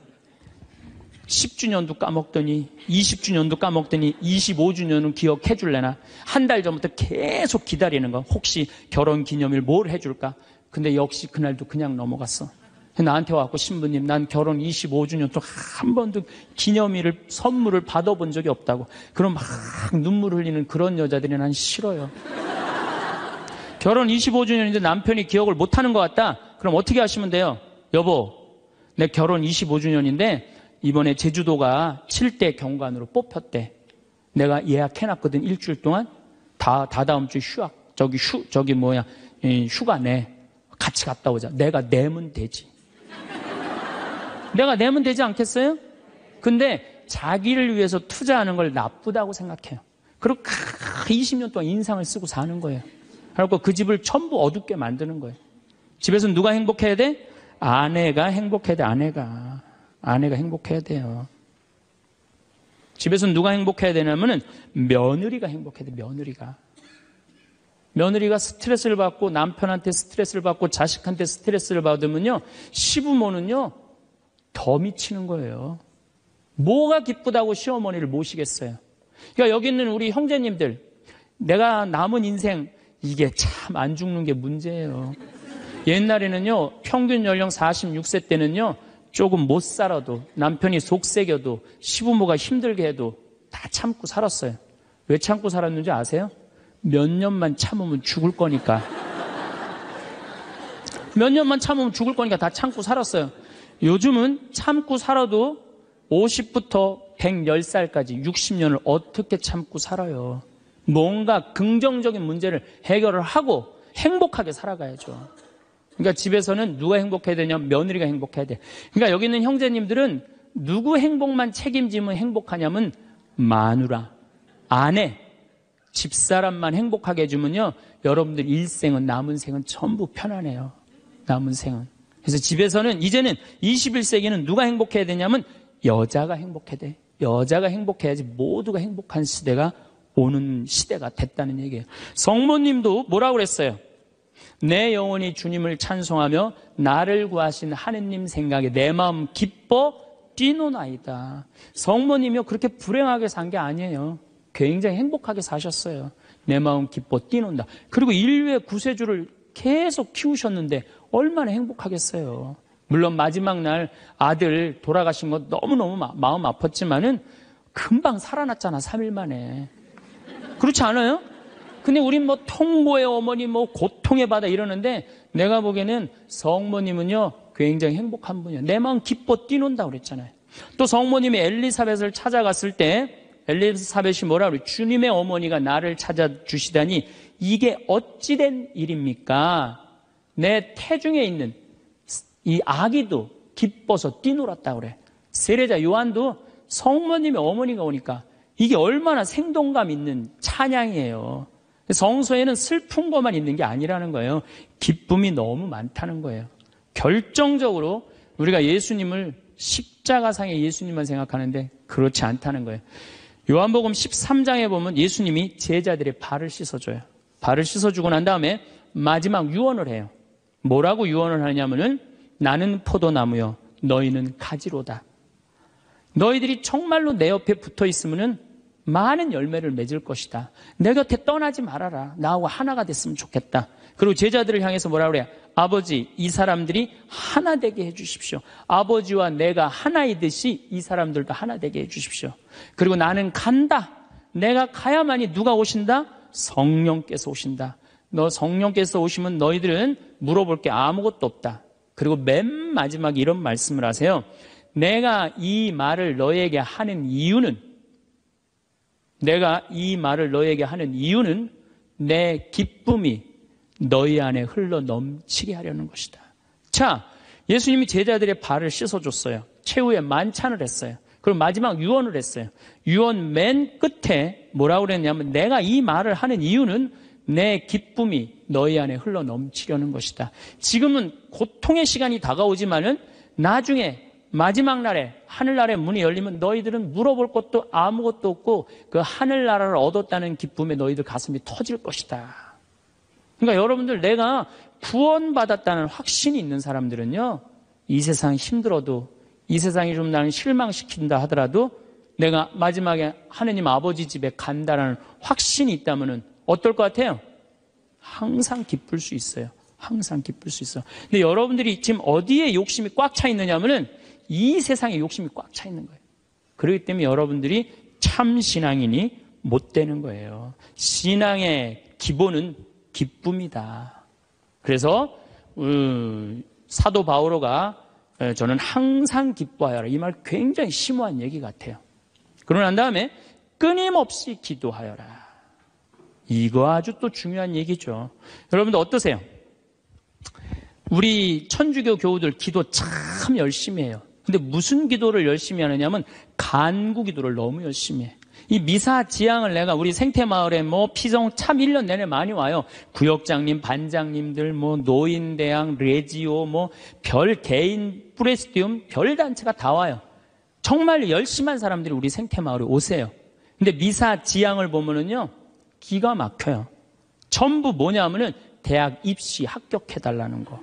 10주년도 까먹더니 20주년도 까먹더니 25주년은 기억해 줄래나. 한 달 전부터 계속 기다리는 거. 혹시 결혼기념일 뭘 해줄까. 근데 역시 그날도 그냥 넘어갔어. 나한테 와갖고 신부님, 난 결혼 25주년 동안 한 번도 기념일을 선물을 받아본 적이 없다고. 그럼 막 눈물 흘리는 그런 여자들이 난 싫어요. 결혼 25주년인데 남편이 기억을 못하는 것 같다. 그럼 어떻게 하시면 돼요? 여보, 내 결혼 25주년인데 이번에 제주도가 7대 경관으로 뽑혔대. 내가 예약해놨거든. 일주일 동안. 다다음 주 휴학, 휴가 내. 같이 갔다 오자. 내가 내면 되지. 내가 내면 되지 않겠어요? 근데 자기를 위해서 투자하는 걸 나쁘다고 생각해요. 그리고 20년 동안 인상을 쓰고 사는 거예요. 그리고 그 집을 전부 어둡게 만드는 거예요. 집에서 누가 행복해야 돼? 아내가 행복해야 돼. 아내가 행복해야 돼요. 집에서 누가 행복해야 되냐면은 며느리가 행복해야 돼. 며느리가 스트레스를 받고 남편한테 스트레스를 받고 자식한테 스트레스를 받으면요, 시부모는요 더 미치는 거예요. 뭐가 기쁘다고 시어머니를 모시겠어요. 그러니까 여기 있는 우리 형제님들, 내가 남은 인생 이게 참 안 죽는 게 문제예요. 옛날에는요, 평균 연령 46세 때는요, 조금 못 살아도, 남편이 속색여도, 시부모가 힘들게 해도 다 참고 살았어요. 왜 참고 살았는지 아세요? 몇 년만 참으면 죽을 거니까. 몇 년만 참으면 죽을 거니까 다 참고 살았어요. 요즘은 참고 살아도 50부터 110살까지 60년을 어떻게 참고 살아요. 뭔가 긍정적인 문제를 해결을 하고 행복하게 살아가야죠. 그러니까 집에서는 누가 행복해야 되냐면 며느리가 행복해야 돼. 그러니까 여기 있는 형제님들은 누구 행복만 책임지면 행복하냐면 마누라, 아내, 집사람만 행복하게 해주면요, 여러분들 일생은, 남은 생은 전부 편안해요. 남은 생은. 그래서 집에서는 이제는 21세기는 누가 행복해야 되냐면 여자가 행복해야 돼. 여자가 행복해야지 모두가 행복한 시대가 오는 시대가 됐다는 얘기예요. 성모님도 뭐라고 그랬어요? 내 영혼이 주님을 찬송하며 나를 구하신 하느님 생각에 내 마음 기뻐 뛰노나이다. 성모님이요, 그렇게 불행하게 산 게 아니에요. 굉장히 행복하게 사셨어요. 내 마음 기뻐 뛰논다. 그리고 인류의 구세주를 계속 키우셨는데 얼마나 행복하겠어요. 물론 마지막 날 아들 돌아가신 거 너무너무 마음 아팠지만은 금방 살아났잖아, 3일 만에. 그렇지 않아요? 근데 우린 뭐 통보의 어머니, 뭐 고통의 바다 이러는데 내가 보기에는 성모님은요, 굉장히 행복한 분이에요. 내 마음 기뻐 뛰논다고 그랬잖아요. 또 성모님이 엘리사벳을 찾아갔을 때 엘리사벳이 뭐라 그래요? 주님의 어머니가 나를 찾아주시다니 이게 어찌된 일입니까? 내 태중에 있는 이 아기도 기뻐서 뛰놀았다고 그래. 세례자 요한도 성모님의 어머니가 오니까 이게 얼마나 생동감 있는 찬양이에요. 성서에는 슬픈 것만 있는 게 아니라는 거예요. 기쁨이 너무 많다는 거예요. 결정적으로 우리가 예수님을 십자가상의 예수님만 생각하는데 그렇지 않다는 거예요. 요한복음 13장에 보면 예수님이 제자들의 발을 씻어줘요. 발을 씻어주고 난 다음에 마지막 유언을 해요. 뭐라고 유언을 하냐면은 나는 포도나무요 너희는 가지로다. 너희들이 정말로 내 옆에 붙어 있으면은 많은 열매를 맺을 것이다. 내 곁에 떠나지 말아라. 나하고 하나가 됐으면 좋겠다. 그리고 제자들을 향해서 뭐라 그래요? 아버지, 이 사람들이 하나 되게 해주십시오. 아버지와 내가 하나이듯이 이 사람들도 하나 되게 해주십시오. 그리고 나는 간다. 내가 가야만이 누가 오신다? 성령께서 오신다. 너 성령께서 오시면 너희들은 물어볼 게 아무것도 없다. 그리고 맨 마지막에 이런 말씀을 하세요. 내가 이 말을 너에게 하는 이유는 내 기쁨이 너희 안에 흘러 넘치게 하려는 것이다. 자, 예수님이 제자들의 발을 씻어줬어요. 최후의 만찬을 했어요. 그리고 마지막 유언을 했어요. 유언 맨 끝에 뭐라고 그랬냐면 내가 이 말을 하는 이유는 내 기쁨이 너희 안에 흘러 넘치려는 것이다. 지금은 고통의 시간이 다가오지만은 나중에 마지막 날에 하늘나라의 문이 열리면 너희들은 물어볼 것도 아무것도 없고 그 하늘나라를 얻었다는 기쁨에 너희들 가슴이 터질 것이다. 그러니까 여러분들 내가 구원받았다는 확신이 있는 사람들은요, 이 세상 힘들어도 이 세상이 좀 나를 실망시킨다 하더라도 내가 마지막에 하느님 아버지 집에 간다라는 확신이 있다면은 어떨 것 같아요? 항상 기쁠 수 있어요. 항상 기쁠 수 있어. 근데 여러분들이 지금 어디에 욕심이 꽉 차 있느냐면은 이 세상에 욕심이 꽉 차 있는 거예요. 그렇기 때문에 여러분들이 참 신앙인이 못 되는 거예요. 신앙의 기본은 기쁨이다. 그래서 사도 바오로가 저는 항상 기뻐하여라. 이 말 굉장히 심오한 얘기 같아요. 그러고 난 다음에 끊임없이 기도하여라. 이거 아주 또 중요한 얘기죠. 여러분들 어떠세요? 우리 천주교 교우들 기도 참 열심히 해요. 근데 무슨 기도를 열심히 하느냐면 간구 기도를 너무 열심히 해. 이 미사 지향을 내가 우리 생태마을에 뭐 피성 참 1년 내내 많이 와요. 구역장님, 반장님들, 뭐 노인대학, 레지오, 뭐 별 개인 프레스티움 별 단체가 다 와요. 정말 열심한 사람들이 우리 생태마을에 오세요. 근데 미사 지향을 보면은요 기가 막혀요. 전부 뭐냐면은 대학 입시 합격해달라는 거.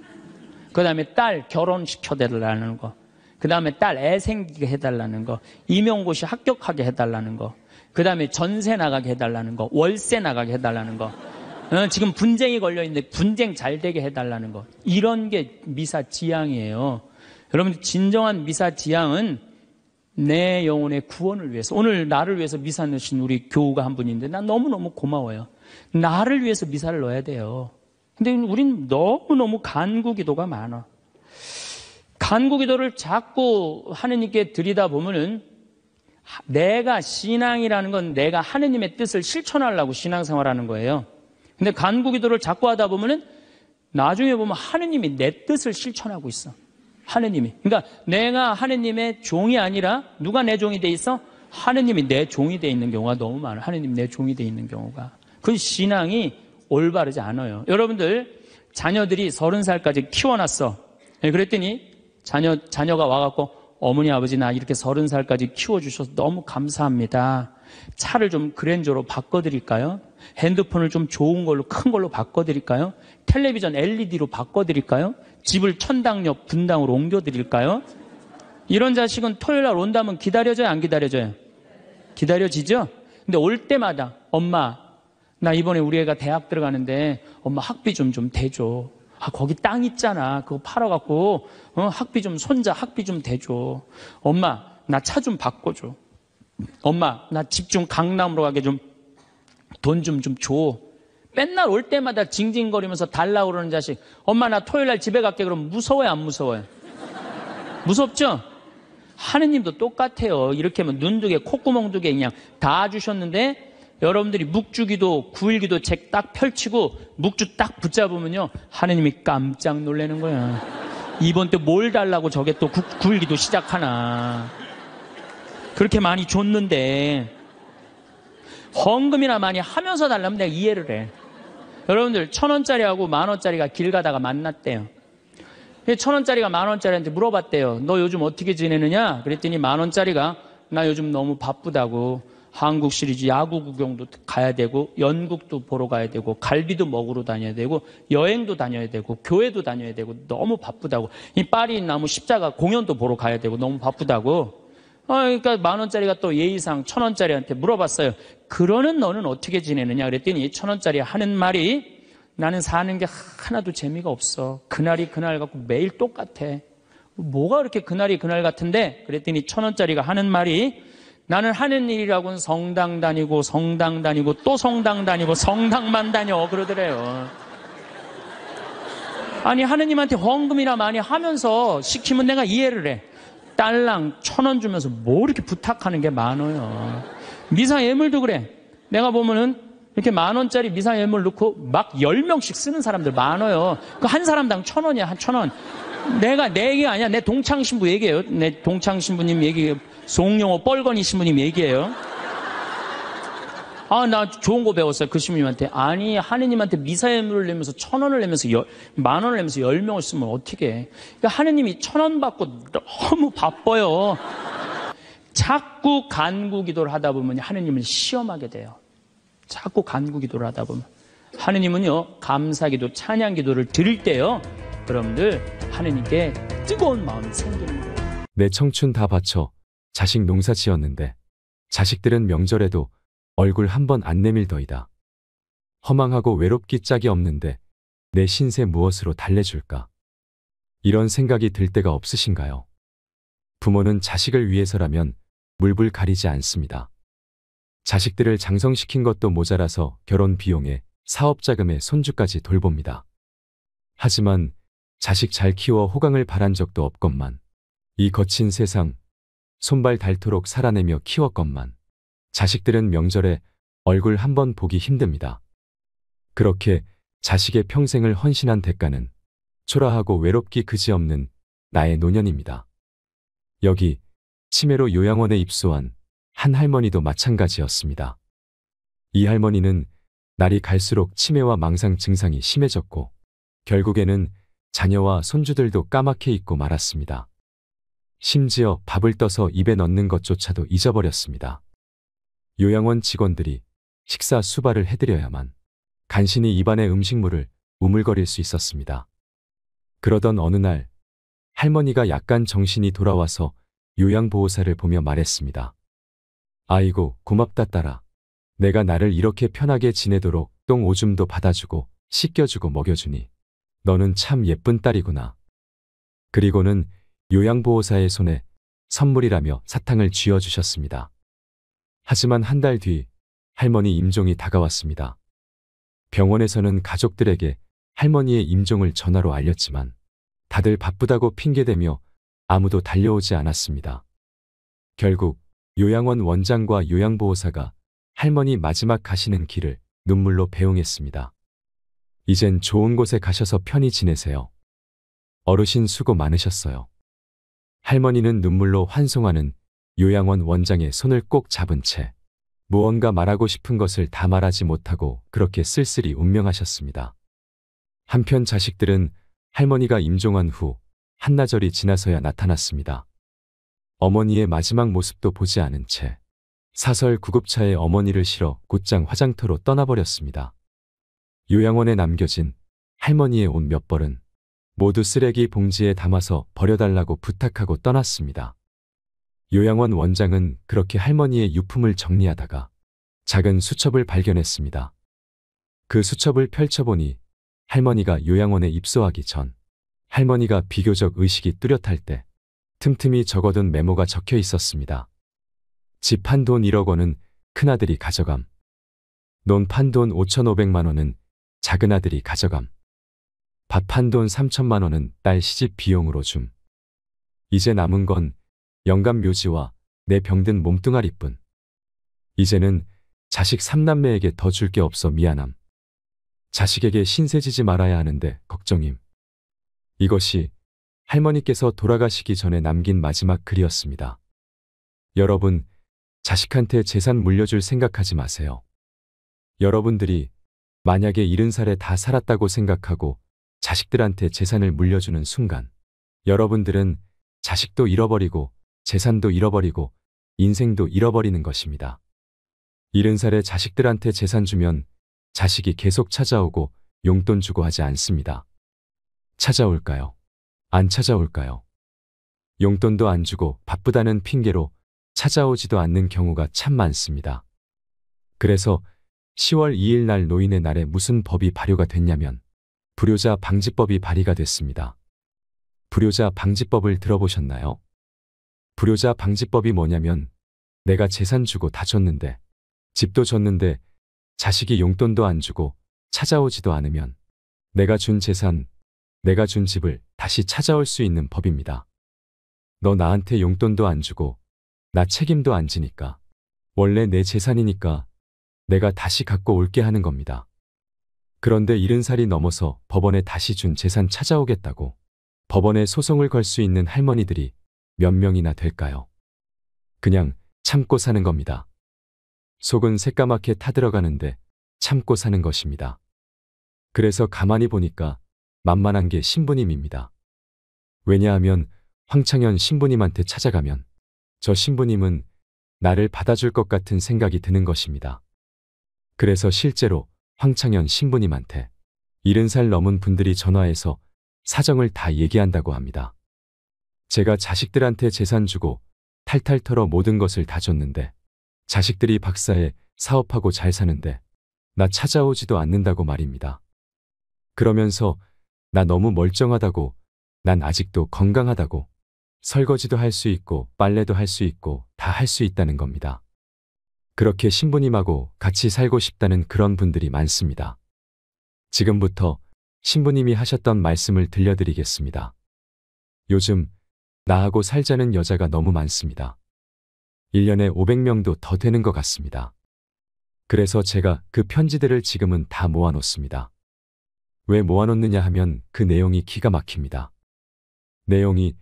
그 다음에 딸 결혼시켜달라는 거. 그 다음에 딸 애 생기게 해달라는 거. 임용고시 합격하게 해달라는 거. 그 다음에 전세 나가게 해달라는 거. 월세 나가게 해달라는 거. 지금 분쟁이 걸려있는데 분쟁 잘 되게 해달라는 거. 이런 게 미사 지향이에요. 여러분 진정한 미사 지향은 내 영혼의 구원을 위해서. 오늘 나를 위해서 미사 넣으신 우리 교우가 한 분인데 난 너무너무 고마워요. 나를 위해서 미사를 넣어야 돼요. 근데 우린 너무너무 간구 기도가 많아. 간구 기도를 자꾸 하느님께 드리다 보면은 내가 신앙이라는 건 내가 하느님의 뜻을 실천하려고 신앙생활하는 거예요. 근데 간구 기도를 자꾸 하다 보면은 나중에 보면 하느님이 내 뜻을 실천하고 있어. 하느님이. 그러니까 내가 하느님의 종이 아니라 누가 내 종이 돼 있어? 하느님이 내 종이 돼 있는 경우가 너무 많아. 하느님 내 종이 돼 있는 경우가. 그 신앙이 올바르지 않아요. 여러분들 자녀들이 30살까지 키워놨어. 그랬더니 자녀가 와갖고 어머니 아버지 나 이렇게 30살까지 키워주셔서 너무 감사합니다. 차를 좀 그랜저로 바꿔드릴까요? 핸드폰을 좀 좋은 걸로 큰 걸로 바꿔드릴까요? 텔레비전 LED로 바꿔드릴까요? 집을 천당역 분당으로 옮겨드릴까요? 이런 자식은 토요일날 온다면 기다려져요? 안 기다려져요? 기다려지죠? 근데 올 때마다 엄마 나 이번에 우리 애가 대학 들어가는데 엄마 학비 좀 대줘. 아 거기 땅 있잖아. 그거 팔아갖고 학비 좀 손자 학비 좀 대줘. 엄마 나 차 좀 바꿔줘. 엄마 나 집 좀 강남으로 가게 좀 돈 좀 줘. 맨날 올 때마다 징징거리면서 달라고 그러는 자식. 엄마 나 토요일 날 집에 갈게. 그러면 무서워요, 안 무서워요? 무섭죠? 하느님도 똑같아요. 이렇게 하면 눈 2개, 콧구멍 2개 그냥 다 주셨는데 여러분들이 묵주기도 9일기도 책 딱 펼치고 묵주 딱 붙잡으면요. 하느님이 깜짝 놀라는 거야. 이번 때 뭘 달라고 저게 또 9일기도 시작하나. 그렇게 많이 줬는데 헌금이나 많이 하면서 달라면 내가 이해를 해. 여러분들 1,000원짜리하고 10,000원짜리가 길 가다가 만났대요. 1,000원짜리가 10,000원짜리한테 물어봤대요. 너 요즘 어떻게 지내느냐? 그랬더니 10,000원짜리가 나 요즘 너무 바쁘다고 한국 시리즈 야구 구경도 가야 되고 연극도 보러 가야 되고 갈비도 먹으러 다녀야 되고 여행도 다녀야 되고 교회도 다녀야 되고 너무 바쁘다고. 이 파리 나무 십자가 공연도 보러 가야 되고 너무 바쁘다고. 그러니까 10,000원짜리가 또 예의상 1,000원짜리한테 물어봤어요. 그러는 너는 어떻게 지내느냐? 그랬더니 1,000원짜리 하는 말이 나는 사는 게 하나도 재미가 없어. 그날이 그날 같고 매일 똑같아. 뭐가 그렇게 그날이 그날 같은데? 그랬더니 1,000원짜리가 하는 말이 나는 하는 일이라고는 성당 다니고 또 성당 다니고 성당만 다녀 그러더래요. 아니 하느님한테 헌금이나 많이 하면서 시키면 내가 이해를 해. 딸랑 1,000원 주면서 뭐 이렇게 부탁하는 게 많아요. 미사 예물도 그래. 내가 보면은 이렇게 10,000원짜리 미사 예물 넣고 막 10명씩 쓰는 사람들 많아요. 그 한 사람당 1,000원이야, 한 1,000원. 내 얘기가 아니야. 내 동창 신부 얘기예요. 내 동창 신부님 얘기예요. 송영호 뻘건이 신부님 얘기예요. 나 좋은 거 배웠어요. 그 신부님한테. 아니, 하느님한테 미사 예물을 내면서 1,000원을 내면서 10,000원을 내면서 10명을 쓰면 어떻게 해. 그러니까 하느님이 1,000원 받고 너무 바빠요. 자꾸 간구 기도를 하다 보면 하느님을 시험하게 돼요. 자꾸 간구 기도를 하다 보면. 하느님은요, 감사 기도, 찬양 기도를 드릴 때요, 여러분들, 하느님께 뜨거운 마음이 생기는 거예요. 내 청춘 다 바쳐 자식 농사 지었는데 자식들은 명절에도 얼굴 한 번 안 내밀더이다. 허망하고 외롭기 짝이 없는데 내 신세 무엇으로 달래줄까? 이런 생각이 들 때가 없으신가요? 부모는 자식을 위해서라면 물불 가리지 않습니다. 자식들을 장성시킨 것도 모자라서 결혼 비용에 사업 자금에 손주까지 돌봅니다. 하지만 자식 잘 키워 호강을 바란 적도 없건만 이 거친 세상 손발 닳도록 살아내며 키웠건만 자식들은 명절에 얼굴 한 번 보기 힘듭니다. 그렇게 자식의 평생을 헌신한 대가는 초라하고 외롭기 그지없는 나의 노년입니다. 여기 치매로 요양원에 입소한 한 할머니도 마찬가지였습니다. 이 할머니는 날이 갈수록 치매와 망상 증상이 심해졌고 결국에는 자녀와 손주들도 까맣게 잊고 말았습니다. 심지어 밥을 떠서 입에 넣는 것조차도 잊어버렸습니다. 요양원 직원들이 식사 수발을 해드려야만 간신히 입안의 음식물을 우물거릴 수 있었습니다. 그러던 어느 날 할머니가 약간 정신이 돌아와서 요양보호사를 보며 말했습니다. 아이고 고맙다 딸아. 내가 나를 이렇게 편하게 지내도록 똥 오줌도 받아주고 씻겨주고 먹여주니 너는 참 예쁜 딸이구나. 그리고는 요양보호사의 손에 선물이라며 사탕을 쥐어주셨습니다. 하지만 한 달 뒤 할머니 임종이 다가왔습니다. 병원에서는 가족들에게 할머니의 임종을 전화로 알렸지만 다들 바쁘다고 핑계대며 아무도 달려오지 않았습니다. 결국 요양원 원장과 요양보호사가 할머니 마지막 가시는 길을 눈물로 배웅했습니다. 이젠 좋은 곳에 가셔서 편히 지내세요. 어르신 수고 많으셨어요. 할머니는 눈물로 환송하는 요양원 원장의 손을 꼭 잡은 채 무언가 말하고 싶은 것을 다 말하지 못하고 그렇게 쓸쓸히 운명하셨습니다. 한편 자식들은 할머니가 임종한 후 한나절이 지나서야 나타났습니다. 어머니의 마지막 모습도 보지 않은 채 사설 구급차에 어머니를 실어 곧장 화장터로 떠나버렸습니다. 요양원에 남겨진 할머니의 옷 몇 벌은 모두 쓰레기 봉지에 담아서 버려달라고 부탁하고 떠났습니다. 요양원 원장은 그렇게 할머니의 유품을 정리하다가 작은 수첩을 발견했습니다. 그 수첩을 펼쳐보니 할머니가 요양원에 입소하기 전 할머니가 비교적 의식이 뚜렷할 때 틈틈이 적어둔 메모가 적혀 있었습니다. 집 판 돈 1억 원은 큰아들이 가져감. 논 판 돈 5,500만 원은 작은 아들이 가져감. 밥 한 돈 3천만 원은 딸 시집 비용으로 줌. 이제 남은 건 영감 묘지와 내 병든 몸뚱아리뿐. 이제는 자식 3남매에게 더 줄 게 없어 미안함. 자식에게 신세지지 말아야 하는데 걱정임. 이것이 할머니께서 돌아가시기 전에 남긴 마지막 글이었습니다. 여러분, 자식한테 재산 물려줄 생각하지 마세요. 여러분들이 만약에 70살에 다 살았다고 생각하고 자식들한테 재산을 물려주는 순간, 여러분들은 자식도 잃어버리고 재산도 잃어버리고 인생도 잃어버리는 것입니다. 70살에 자식들한테 재산 주면 자식이 계속 찾아오고 용돈 주고 하지 않습니다. 찾아올까요? 안 찾아올까요? 용돈도 안 주고 바쁘다는 핑계로 찾아오지도 않는 경우가 참 많습니다. 그래서 10월 2일 날 노인의 날에 무슨 법이 발효가 됐냐면 불효자 방지법이 발의가 됐습니다. 불효자 방지법을 들어보셨나요? 불효자 방지법이 뭐냐면 내가 재산 주고 다 줬는데 집도 줬는데 자식이 용돈도 안 주고 찾아오지도 않으면 내가 준 재산, 내가 준 집을 다시 찾아올 수 있는 법입니다. 너 나한테 용돈도 안 주고 나 책임도 안 지니까 원래 내 재산이니까 내가 다시 갖고 올게 하는 겁니다. 그런데 70살이 넘어서 법원에 다시 준 재산 찾아오겠다고 법원에 소송을 걸 수 있는 할머니들이 몇 명이나 될까요? 그냥 참고 사는 겁니다. 속은 새까맣게 타들어가는데 참고 사는 것입니다. 그래서 가만히 보니까 만만한 게 신부님입니다. 왜냐하면 황창현 신부님한테 찾아가면 저 신부님은 나를 받아줄 것 같은 생각이 드는 것입니다. 그래서 실제로 황창현 신부님한테 70살 넘은 분들이 전화해서 사정을 다 얘기한다고 합니다. 제가 자식들한테 재산 주고 탈탈 털어 모든 것을 다 줬는데 자식들이 박사해 사업하고 잘 사는데 나 찾아오지도 않는다고 말입니다. 그러면서 나 너무 멀쩡하다고, 난 아직도 건강하다고, 설거지도 할 수 있고 빨래도 할 수 있고 다 할 수 있다는 겁니다. 그렇게 신부님하고 같이 살고 싶다는 그런 분들이 많습니다. 지금부터 신부님이 하셨던 말씀을 들려드리겠습니다. 요즘 나하고 살자는 여자가 너무 많습니다. 1년에 500명도 더 되는 것 같습니다. 그래서 제가 그 편지들을 지금은 다 모아놓습니다. 왜 모아놓느냐 하면 그 내용이 기가 막힙니다. 내용이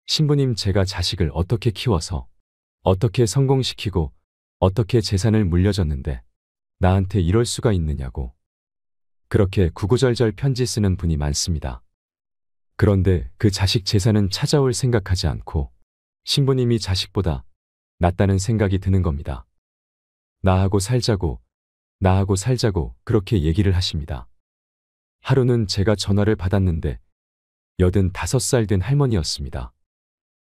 신부님 제가 자식을 어떻게 키워서 어떻게 성공시키고 어떻게 재산을 물려줬는데 나한테 이럴 수가 있느냐고 그렇게 구구절절 편지 쓰는 분이 많습니다. 그런데 그 자식 재산은 찾아올 생각하지 않고 신부님이 자식보다 낫다는 생각이 드는 겁니다. 나하고 살자고, 나하고 살자고 그렇게 얘기를 하십니다. 하루는 제가 전화를 받았는데 85살 된 할머니였습니다.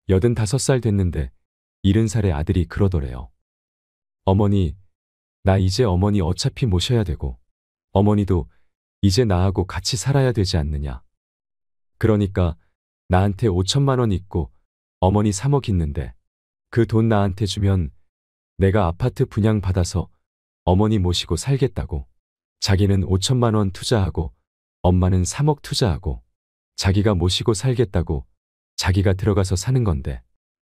85살 됐는데 70살의 아들이 그러더래요. 어머니, 나 이제 어머니 어차피 모셔야 되고 어머니도 이제 나하고 같이 살아야 되지 않느냐. 그러니까 나한테 5천만 원 있고 어머니 3억 있는데 그 돈 나한테 주면 내가 아파트 분양 받아서 어머니 모시고 살겠다고. 자기는 5천만 원 투자하고 엄마는 3억 투자하고 자기가 모시고 살겠다고 자기가 들어가서 사는 건데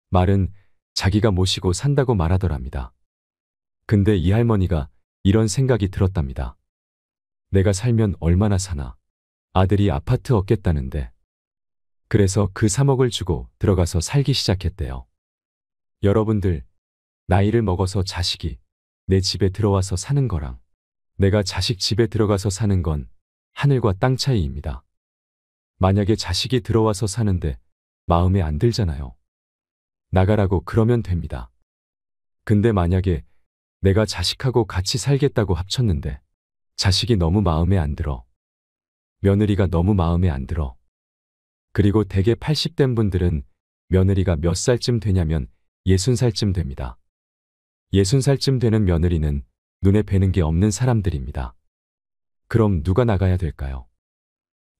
말은 자기가 모시고 산다고 말하더랍니다. 근데 이 할머니가 이런 생각이 들었답니다. 내가 살면 얼마나 사나. 아들이 아파트 얻겠다는데. 그래서 그 3억을 주고 들어가서 살기 시작했대요. 여러분들, 나이를 먹어서 자식이 내 집에 들어와서 사는 거랑 내가 자식 집에 들어가서 사는 건 하늘과 땅 차이입니다. 만약에 자식이 들어와서 사는데 마음에 안 들잖아요. 나가라고 그러면 됩니다. 근데 만약에 내가 자식하고 같이 살겠다고 합쳤는데 자식이 너무 마음에 안 들어. 며느리가 너무 마음에 안 들어. 그리고 대개 80된 분들은 며느리가 몇 살쯤 되냐면 60살쯤 됩니다. 60살쯤 되는 며느리는 눈에 뵈는 게 없는 사람들입니다. 그럼 누가 나가야 될까요?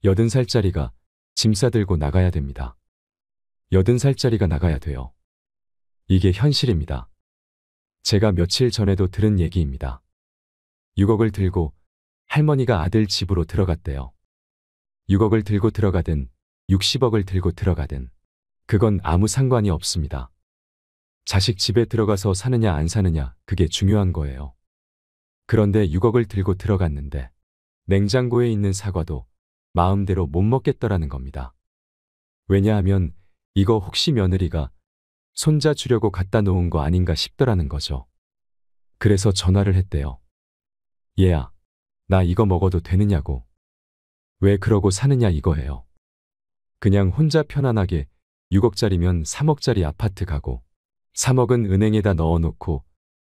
80살짜리가 짐 싸들고 나가야 됩니다. 80살짜리가 나가야 돼요. 이게 현실입니다. 제가 며칠 전에도 들은 얘기입니다. 6억을 들고 할머니가 아들 집으로 들어갔대요. 6억을 들고 들어가든 60억을 들고 들어가든 그건 아무 상관이 없습니다. 자식 집에 들어가서 사느냐 안 사느냐 그게 중요한 거예요. 그런데 6억을 들고 들어갔는데 냉장고에 있는 사과도 마음대로 못 먹겠더라는 겁니다. 왜냐하면 이거 혹시 며느리가 손자 주려고 갖다 놓은 거 아닌가 싶더라는 거죠. 그래서 전화를 했대요. 얘야, 나 이거 먹어도 되느냐고. 왜 그러고 사느냐 이거예요. 그냥 혼자 편안하게 6억짜리면 3억짜리 아파트 가고 3억은 은행에다 넣어놓고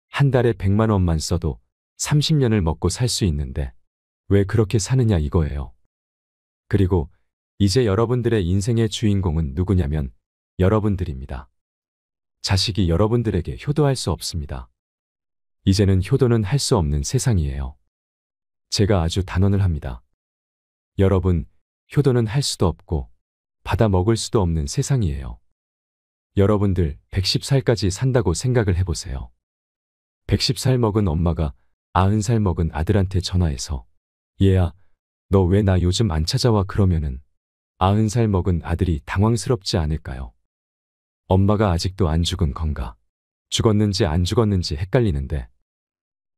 한 달에 100만 원만 써도 30년을 먹고 살 수 있는데 왜 그렇게 사느냐 이거예요. 그리고 이제 여러분들의 인생의 주인공은 누구냐면 여러분들입니다. 자식이 여러분들에게 효도할 수 없습니다. 이제는 효도는 할 수 없는 세상이에요. 제가 아주 단언을 합니다. 여러분, 효도는 할 수도 없고 받아 먹을 수도 없는 세상이에요. 여러분들 110살까지 산다고 생각을 해보세요. 110살 먹은 엄마가 90살 먹은 아들한테 전화해서 얘야, 너 왜 나 요즘 안 찾아와 그러면은 90살 먹은 아들이 당황스럽지 않을까요? 엄마가 아직도 안 죽은 건가? 죽었는지 안 죽었는지 헷갈리는데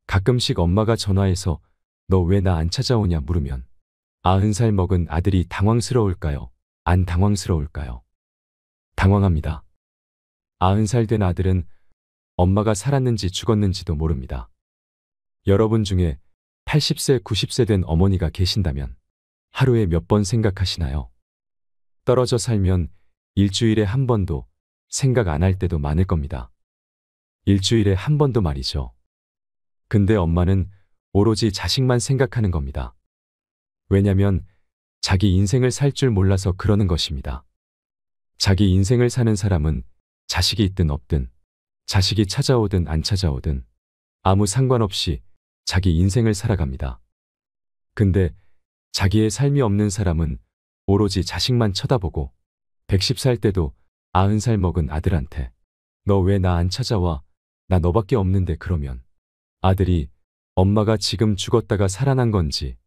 가끔씩 엄마가 전화해서 너 왜 나 안 찾아오냐 물으면 90살 먹은 아들이 당황스러울까요? 안 당황스러울까요? 당황합니다. 90살 된 아들은 엄마가 살았는지 죽었는지도 모릅니다. 여러분 중에 80세, 90세 된 어머니가 계신다면 하루에 몇 번 생각하시나요? 떨어져 살면 일주일에 한 번도 생각 안 할 때도 많을 겁니다. 일주일에 한 번도 말이죠. 근데 엄마는 오로지 자식만 생각하는 겁니다. 왜냐면 자기 인생을 살 줄 몰라서 그러는 것입니다. 자기 인생을 사는 사람은 자식이 있든 없든 자식이 찾아오든 안 찾아오든 아무 상관없이 자기 인생을 살아갑니다. 근데 자기의 삶이 없는 사람은 오로지 자식만 쳐다보고 110살 때도 90살 먹은 아들한테 너 왜 나 안 찾아와? 나 너밖에 없는데 그러면 아들이 엄마가 지금 죽었다가 살아난 건지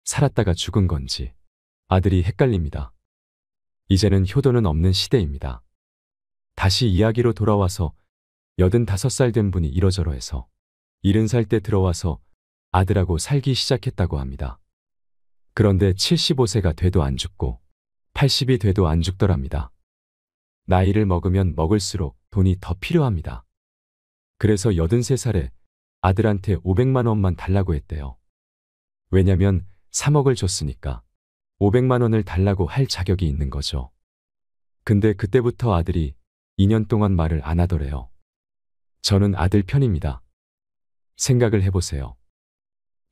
살았다가 죽은 건지 아들이 헷갈립니다. 이제는 효도는 없는 시대입니다. 다시 이야기로 돌아와서 85살 된 분이 이러저러해서 70살 때 들어와서 아들하고 살기 시작했다고 합니다. 그런데 75세가 돼도 안 죽고 80이 돼도 안 죽더랍니다. 나이를 먹으면 먹을수록 돈이 더 필요합니다. 그래서 83살에 아들한테 500만 원만 달라고 했대요. 왜냐면 3억을 줬으니까 500만 원을 달라고 할 자격이 있는 거죠. 근데 그때부터 아들이 2년 동안 말을 안 하더래요. 저는 아들 편입니다. 생각을 해보세요.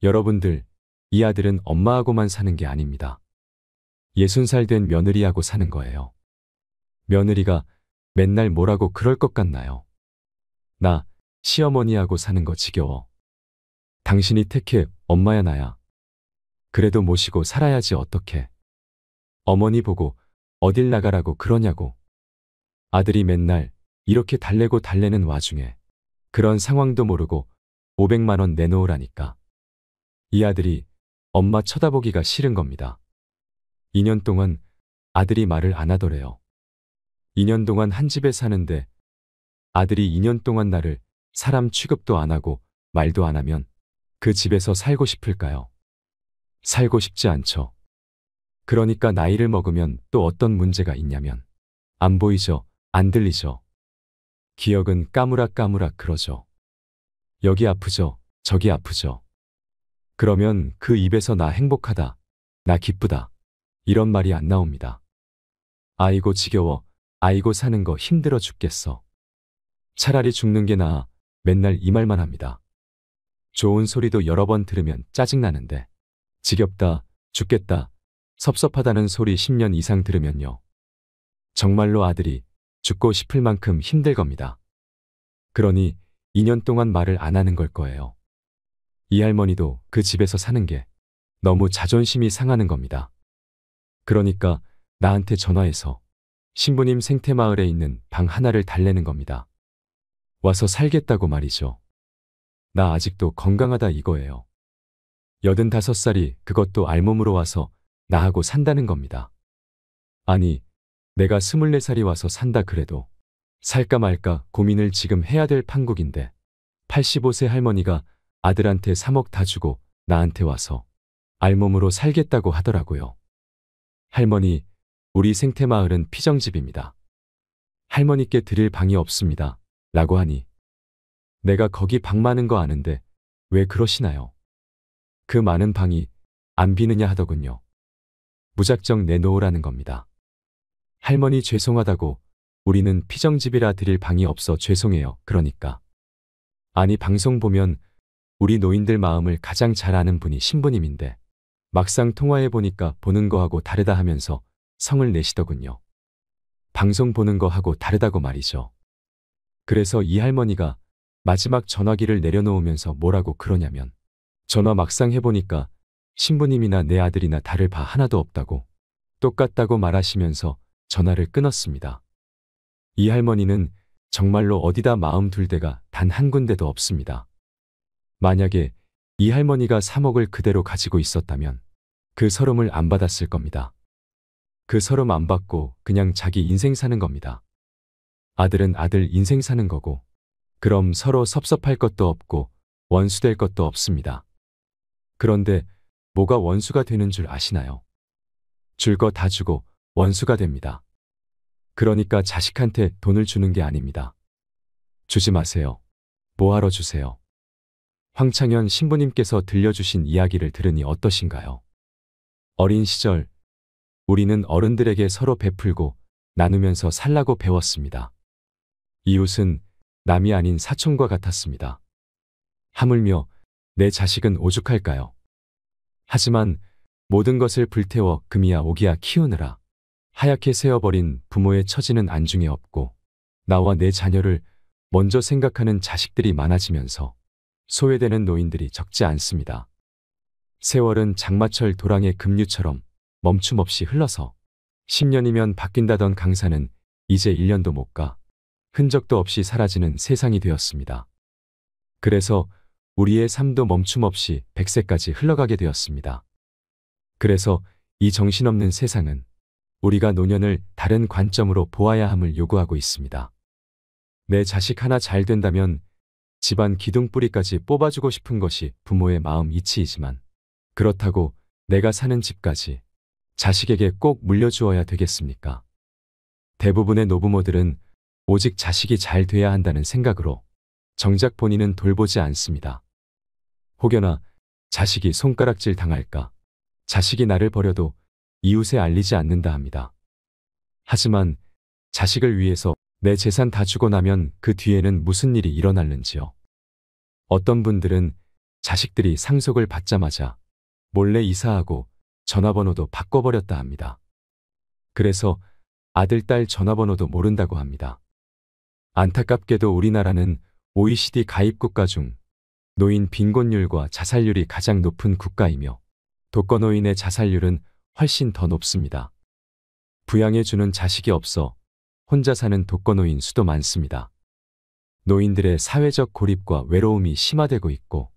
여러분들, 이 아들은 엄마하고만 사는 게 아닙니다. 60살 된 며느리하고 사는 거예요. 며느리가 맨날 뭐라고 그럴 것 같나요? 나 시어머니하고 사는 거 지겨워. 당신이 택해, 엄마야 나야. 그래도 모시고 살아야지 어떡해. 어머니 보고 어딜 나가라고 그러냐고. 아들이 맨날 이렇게 달래고 달래는 와중에 그런 상황도 모르고 500만 원 내놓으라니까. 이 아들이 엄마 쳐다보기가 싫은 겁니다. 2년 동안 아들이 말을 안 하더래요. 2년 동안 한 집에 사는데 아들이 2년 동안 나를 사람 취급도 안 하고 말도 안 하면 그 집에서 살고 싶을까요? 살고 싶지 않죠. 그러니까 나이를 먹으면 또 어떤 문제가 있냐면 안 보이죠? 안 들리죠? 기억은 까무락까무락 그러죠. 여기 아프죠? 저기 아프죠? 그러면 그 입에서 나 행복하다, 나 기쁘다 이런 말이 안 나옵니다. 아이고 지겨워, 아이고 사는 거 힘들어 죽겠어. 차라리 죽는 게 나아 맨날 이 말만 합니다. 좋은 소리도 여러 번 들으면 짜증나는데 지겹다, 죽겠다, 섭섭하다는 소리 10년 이상 들으면요. 정말로 아들이 죽고 싶을 만큼 힘들 겁니다. 그러니 2년 동안 말을 안 하는 걸 거예요. 이 할머니도 그 집에서 사는 게 너무 자존심이 상하는 겁니다. 그러니까 나한테 전화해서 신부님 생태마을에 있는 방 하나를 달래는 겁니다. 와서 살겠다고 말이죠. 나 아직도 건강하다 이거예요. 85살이 그것도 알몸으로 와서 나하고 산다는 겁니다. 아니, 내가 24살이 와서 산다 그래도 살까 말까 고민을 지금 해야 될 판국인데 85세 할머니가 아들한테 3억 다 주고 나한테 와서 알몸으로 살겠다고 하더라고요. 할머니, 우리 생태마을은 피정집입니다. 할머니께 드릴 방이 없습니다. 라고 하니 내가 거기 방 많은 거 아는데 왜 그러시나요? 그 많은 방이 안 비느냐 하더군요. 무작정 내놓으라는 겁니다. 할머니 죄송하다고 우리는 피정집이라 드릴 방이 없어 죄송해요. 그러니까. 아니 방송 보면 우리 노인들 마음을 가장 잘 아는 분이 신부님인데 막상 통화해 보니까 보는 거하고 다르다 하면서 성을 내시더군요. 방송 보는 거하고 다르다고 말이죠. 그래서 이 할머니가 마지막 전화기를 내려놓으면서 뭐라고 그러냐면 전화 막상 해보니까 신부님이나 내 아들이나 다를 바 하나도 없다고 똑같다고 말하시면서 전화를 끊었습니다. 이 할머니는 정말로 어디다 마음 둘 데가 단 한 군데도 없습니다. 만약에 이 할머니가 3억을 그대로 가지고 있었다면 그 서름을 안 받았을 겁니다. 그 서름 안 받고 그냥 자기 인생 사는 겁니다. 아들은 아들 인생 사는 거고 그럼 서로 섭섭할 것도 없고 원수될 것도 없습니다. 그런데 뭐가 원수가 되는 줄 아시나요? 줄 거 다 주고 원수가 됩니다. 그러니까 자식한테 돈을 주는 게 아닙니다. 주지 마세요. 뭐하러 주세요? 황창현 신부님께서 들려주신 이야기를 들으니 어떠신가요? 어린 시절 우리는 어른들에게 서로 베풀고 나누면서 살라고 배웠습니다. 이웃은 남이 아닌 사촌과 같았습니다. 하물며 내 자식은 오죽할까요? 하지만 모든 것을 불태워 금이야 오기야 키우느라 하얗게 새어버린 부모의 처지는 안중에 없고 나와 내 자녀를 먼저 생각하는 자식들이 많아지면서 소외되는 노인들이 적지 않습니다. 세월은 장마철 도랑의 급류처럼 멈춤없이 흘러서 10년이면 바뀐다던 강산은 이제 1년도 못 가 흔적도 없이 사라지는 세상이 되었습니다. 그래서 우리의 삶도 멈춤없이 100세까지 흘러가게 되었습니다. 그래서 이 정신없는 세상은 우리가 노년을 다른 관점으로 보아야 함을 요구하고 있습니다. 내 자식 하나 잘 된다면 집안 기둥뿌리까지 뽑아주고 싶은 것이 부모의 마음 이치이지만 그렇다고 내가 사는 집까지 자식에게 꼭 물려주어야 되겠습니까? 대부분의 노부모들은 오직 자식이 잘 돼야 한다는 생각으로 정작 본인은 돌보지 않습니다. 혹여나 자식이 손가락질 당할까, 자식이 나를 버려도 이웃에 알리지 않는다 합니다. 하지만 자식을 위해서 내 재산 다 주고 나면 그 뒤에는 무슨 일이 일어날는지요. 어떤 분들은 자식들이 상속을 받자마자 몰래 이사하고 전화번호도 바꿔버렸다 합니다. 그래서 아들, 딸 전화번호도 모른다고 합니다. 안타깝게도 우리나라는 OECD 가입 국가 중 노인 빈곤율과 자살률이 가장 높은 국가이며 독거노인의 자살률은 훨씬 더 높습니다. 부양해주는 자식이 없어 혼자 사는 독거노인 수도 많습니다. 노인들의 사회적 고립과 외로움이 심화되고 있고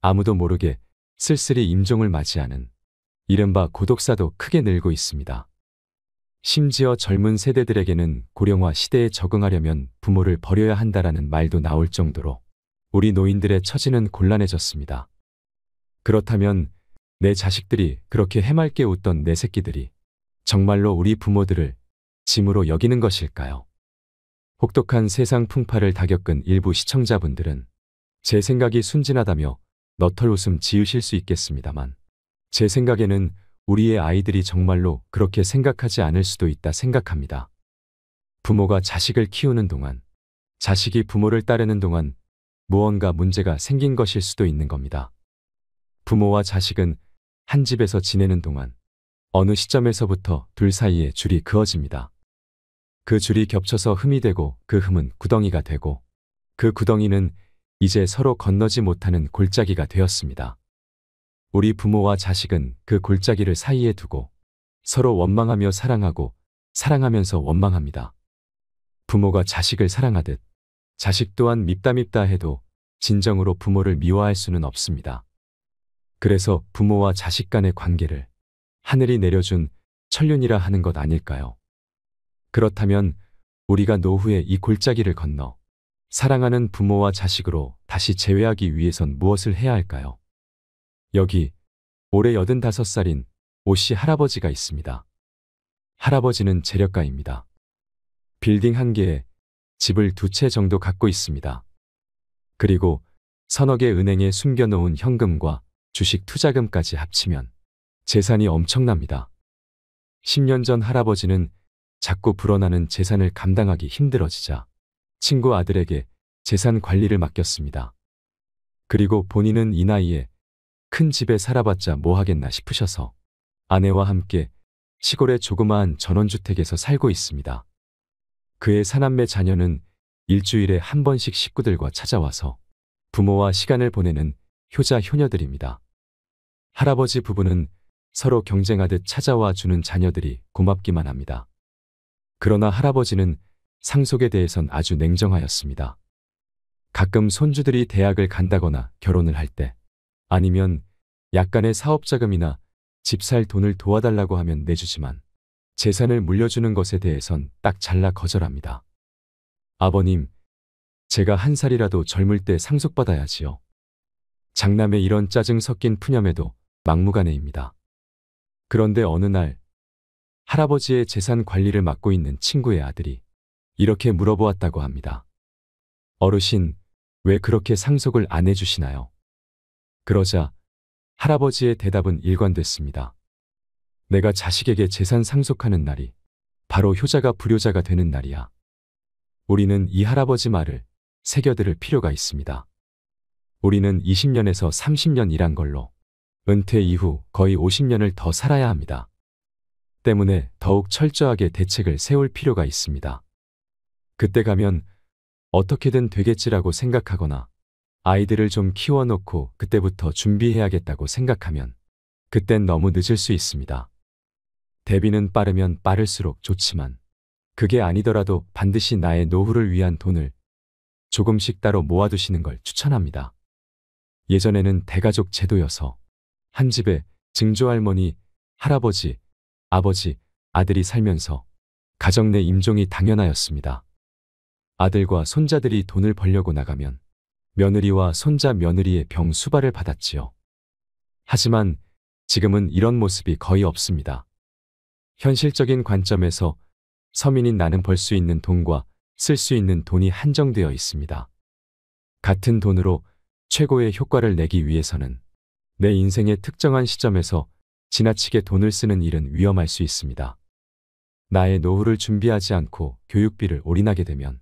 아무도 모르게 쓸쓸히 임종을 맞이하는 이른바 고독사도 크게 늘고 있습니다. 심지어 젊은 세대들에게는 고령화 시대에 적응하려면 부모를 버려야 한다라는 말도 나올 정도로 우리 노인들의 처지는 곤란해졌습니다. 그렇다면 내 자식들이 그렇게 해맑게 웃던 내 새끼들이 정말로 우리 부모들을 짐으로 여기는 것일까요? 혹독한 세상 풍파를 다 겪은 일부 시청자분들은 제 생각이 순진하다며 너털 웃음 지으실 수 있겠습니다만 제 생각에는 우리의 아이들이 정말로 그렇게 생각하지 않을 수도 있다 생각합니다. 부모가 자식을 키우는 동안, 자식이 부모를 따르는 동안 무언가 문제가 생긴 것일 수도 있는 겁니다. 부모와 자식은 한 집에서 지내는 동안 어느 시점에서부터 둘 사이에 줄이 그어집니다. 그 줄이 겹쳐서 흠이 되고 그 흠은 구덩이가 되고 그 구덩이는 이제 서로 건너지 못하는 골짜기가 되었습니다. 우리 부모와 자식은 그 골짜기를 사이에 두고 서로 원망하며 사랑하고 사랑하면서 원망합니다. 부모가 자식을 사랑하듯 자식 또한 밉다 해도 진정으로 부모를 미워할 수는 없습니다. 그래서 부모와 자식 간의 관계를 하늘이 내려준 천륜이라 하는 것 아닐까요? 그렇다면 우리가 노후에 이 골짜기를 건너 사랑하는 부모와 자식으로 다시 재회하기 위해선 무엇을 해야 할까요? 여기 올해 85살인 오씨 할아버지가 있습니다. 할아버지는 재력가입니다. 빌딩 한 개에 집을 2채 정도 갖고 있습니다. 그리고 서너 개 은행에 숨겨놓은 현금과 주식 투자금까지 합치면 재산이 엄청납니다. 10년 전 할아버지는 자꾸 불어나는 재산을 감당하기 힘들어지자 친구 아들에게 재산 관리를 맡겼습니다. 그리고 본인은 이 나이에 큰 집에 살아봤자 뭐 하겠나 싶으셔서 아내와 함께 시골의 조그마한 전원주택에서 살고 있습니다. 그의 사남매 자녀는 일주일에 한 번씩 식구들과 찾아와서 부모와 시간을 보내는 효자 효녀들입니다. 할아버지 부부는 서로 경쟁하듯 찾아와 주는 자녀들이 고맙기만 합니다. 그러나 할아버지는 상속에 대해선 아주 냉정하였습니다. 가끔 손주들이 대학을 간다거나 결혼을 할 때 아니면 약간의 사업자금이나 집 살 돈을 도와달라고 하면 내주지만 재산을 물려주는 것에 대해선 딱 잘라 거절합니다. 아버님, 제가 한 살이라도 젊을 때 상속받아야지요. 장남의 이런 짜증 섞인 푸념에도 막무가내입니다. 그런데 어느 날 할아버지의 재산 관리를 맡고 있는 친구의 아들이 이렇게 물어보았다고 합니다. 어르신, 왜 그렇게 상속을 안 해주시나요? 그러자 할아버지의 대답은 일관됐습니다. 내가 자식에게 재산 상속하는 날이 바로 효자가 불효자가 되는 날이야. 우리는 이 할아버지 말을 새겨들을 필요가 있습니다. 우리는 20년에서 30년 일한 걸로 은퇴 이후 거의 50년을 더 살아야 합니다. 때문에 더욱 철저하게 대책을 세울 필요가 있습니다. 그때 가면 어떻게든 되겠지라고 생각하거나 아이들을 좀 키워놓고 그때부터 준비해야겠다고 생각하면 그땐 너무 늦을 수 있습니다. 대비는 빠르면 빠를수록 좋지만 그게 아니더라도 반드시 나의 노후를 위한 돈을 조금씩 따로 모아두시는 걸 추천합니다. 예전에는 대가족 제도여서 한 집에 증조할머니, 할아버지, 아버지, 아들이 살면서 가정 내 임종이 당연하였습니다. 아들과 손자들이 돈을 벌려고 나가면 며느리와 손자 며느리의 병 수발을 받았지요. 하지만 지금은 이런 모습이 거의 없습니다. 현실적인 관점에서 서민인 나는 벌 수 있는 돈과 쓸 수 있는 돈이 한정되어 있습니다. 같은 돈으로 최고의 효과를 내기 위해서는 내 인생의 특정한 시점에서 지나치게 돈을 쓰는 일은 위험할 수 있습니다. 나의 노후를 준비하지 않고 교육비를 올인하게 되면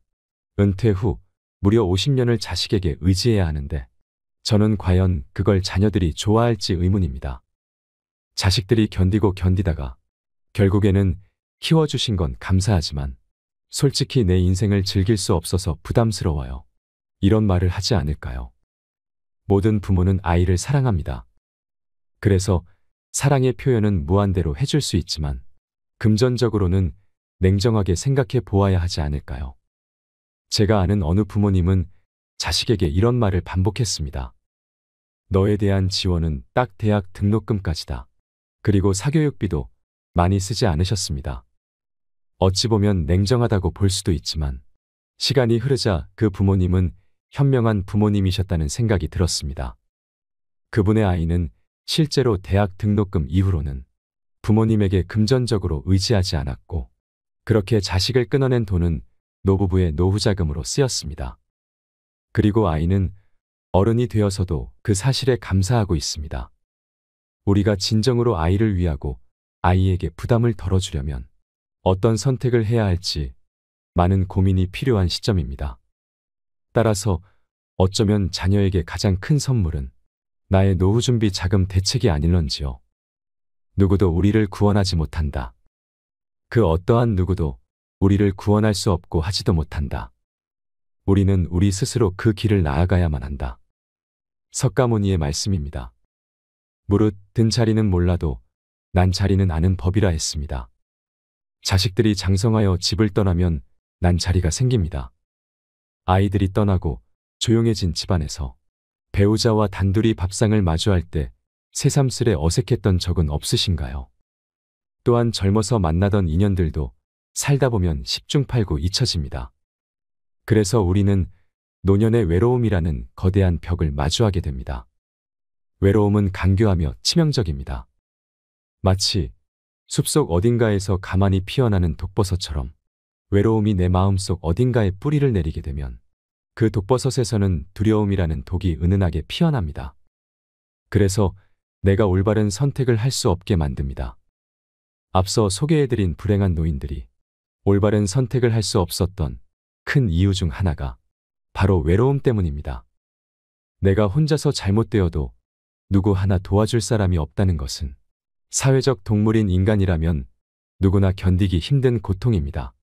은퇴 후 무려 50년을 자식에게 의지해야 하는데 저는 과연 그걸 자녀들이 좋아할지 의문입니다. 자식들이 견디고 견디다가 결국에는 키워주신 건 감사하지만 솔직히 내 인생을 즐길 수 없어서 부담스러워요. 이런 말을 하지 않을까요? 모든 부모는 아이를 사랑합니다. 그래서 사랑의 표현은 무한대로 해줄 수 있지만 금전적으로는 냉정하게 생각해 보아야 하지 않을까요? 제가 아는 어느 부모님은 자식에게 이런 말을 반복했습니다. 너에 대한 지원은 딱 대학 등록금까지다. 그리고 사교육비도 많이 쓰지 않으셨습니다. 어찌 보면 냉정하다고 볼 수도 있지만 시간이 흐르자 그 부모님은 현명한 부모님이셨다는 생각이 들었습니다. 그분의 아이는 실제로 대학 등록금 이후로는 부모님에게 금전적으로 의지하지 않았고 그렇게 자식을 끊어낸 돈은 노부부의 노후자금으로 쓰였습니다. 그리고 아이는 어른이 되어서도 그 사실에 감사하고 있습니다. 우리가 진정으로 아이를 위하고 아이에게 부담을 덜어주려면 어떤 선택을 해야 할지 많은 고민이 필요한 시점입니다. 따라서 어쩌면 자녀에게 가장 큰 선물은 나의 노후준비 자금 대책이 아닐런지요. 누구도 우리를 구원하지 못한다. 그 어떠한 누구도 우리를 구원할 수 없고 하지도 못한다. 우리는 우리 스스로 그 길을 나아가야만 한다. 석가모니의 말씀입니다. 무릇 든 자리는 몰라도 난 자리는 아는 법이라 했습니다. 자식들이 장성하여 집을 떠나면 난 자리가 생깁니다. 아이들이 떠나고 조용해진 집안에서 배우자와 단둘이 밥상을 마주할 때 새삼스레 어색했던 적은 없으신가요? 또한 젊어서 만나던 인연들도 살다 보면 10중 8구 잊혀집니다. 그래서 우리는 노년의 외로움이라는 거대한 벽을 마주하게 됩니다. 외로움은 간교하며 치명적입니다. 마치 숲속 어딘가에서 가만히 피어나는 독버섯처럼 외로움이 내 마음속 어딘가에 뿌리를 내리게 되면 그 독버섯에서는 두려움이라는 독이 은은하게 피어납니다. 그래서 내가 올바른 선택을 할 수 없게 만듭니다. 앞서 소개해드린 불행한 노인들이 올바른 선택을 할 수 없었던 큰 이유 중 하나가 바로 외로움 때문입니다. 내가 혼자서 잘못되어도 누구 하나 도와줄 사람이 없다는 것은 사회적 동물인 인간이라면 누구나 견디기 힘든 고통입니다.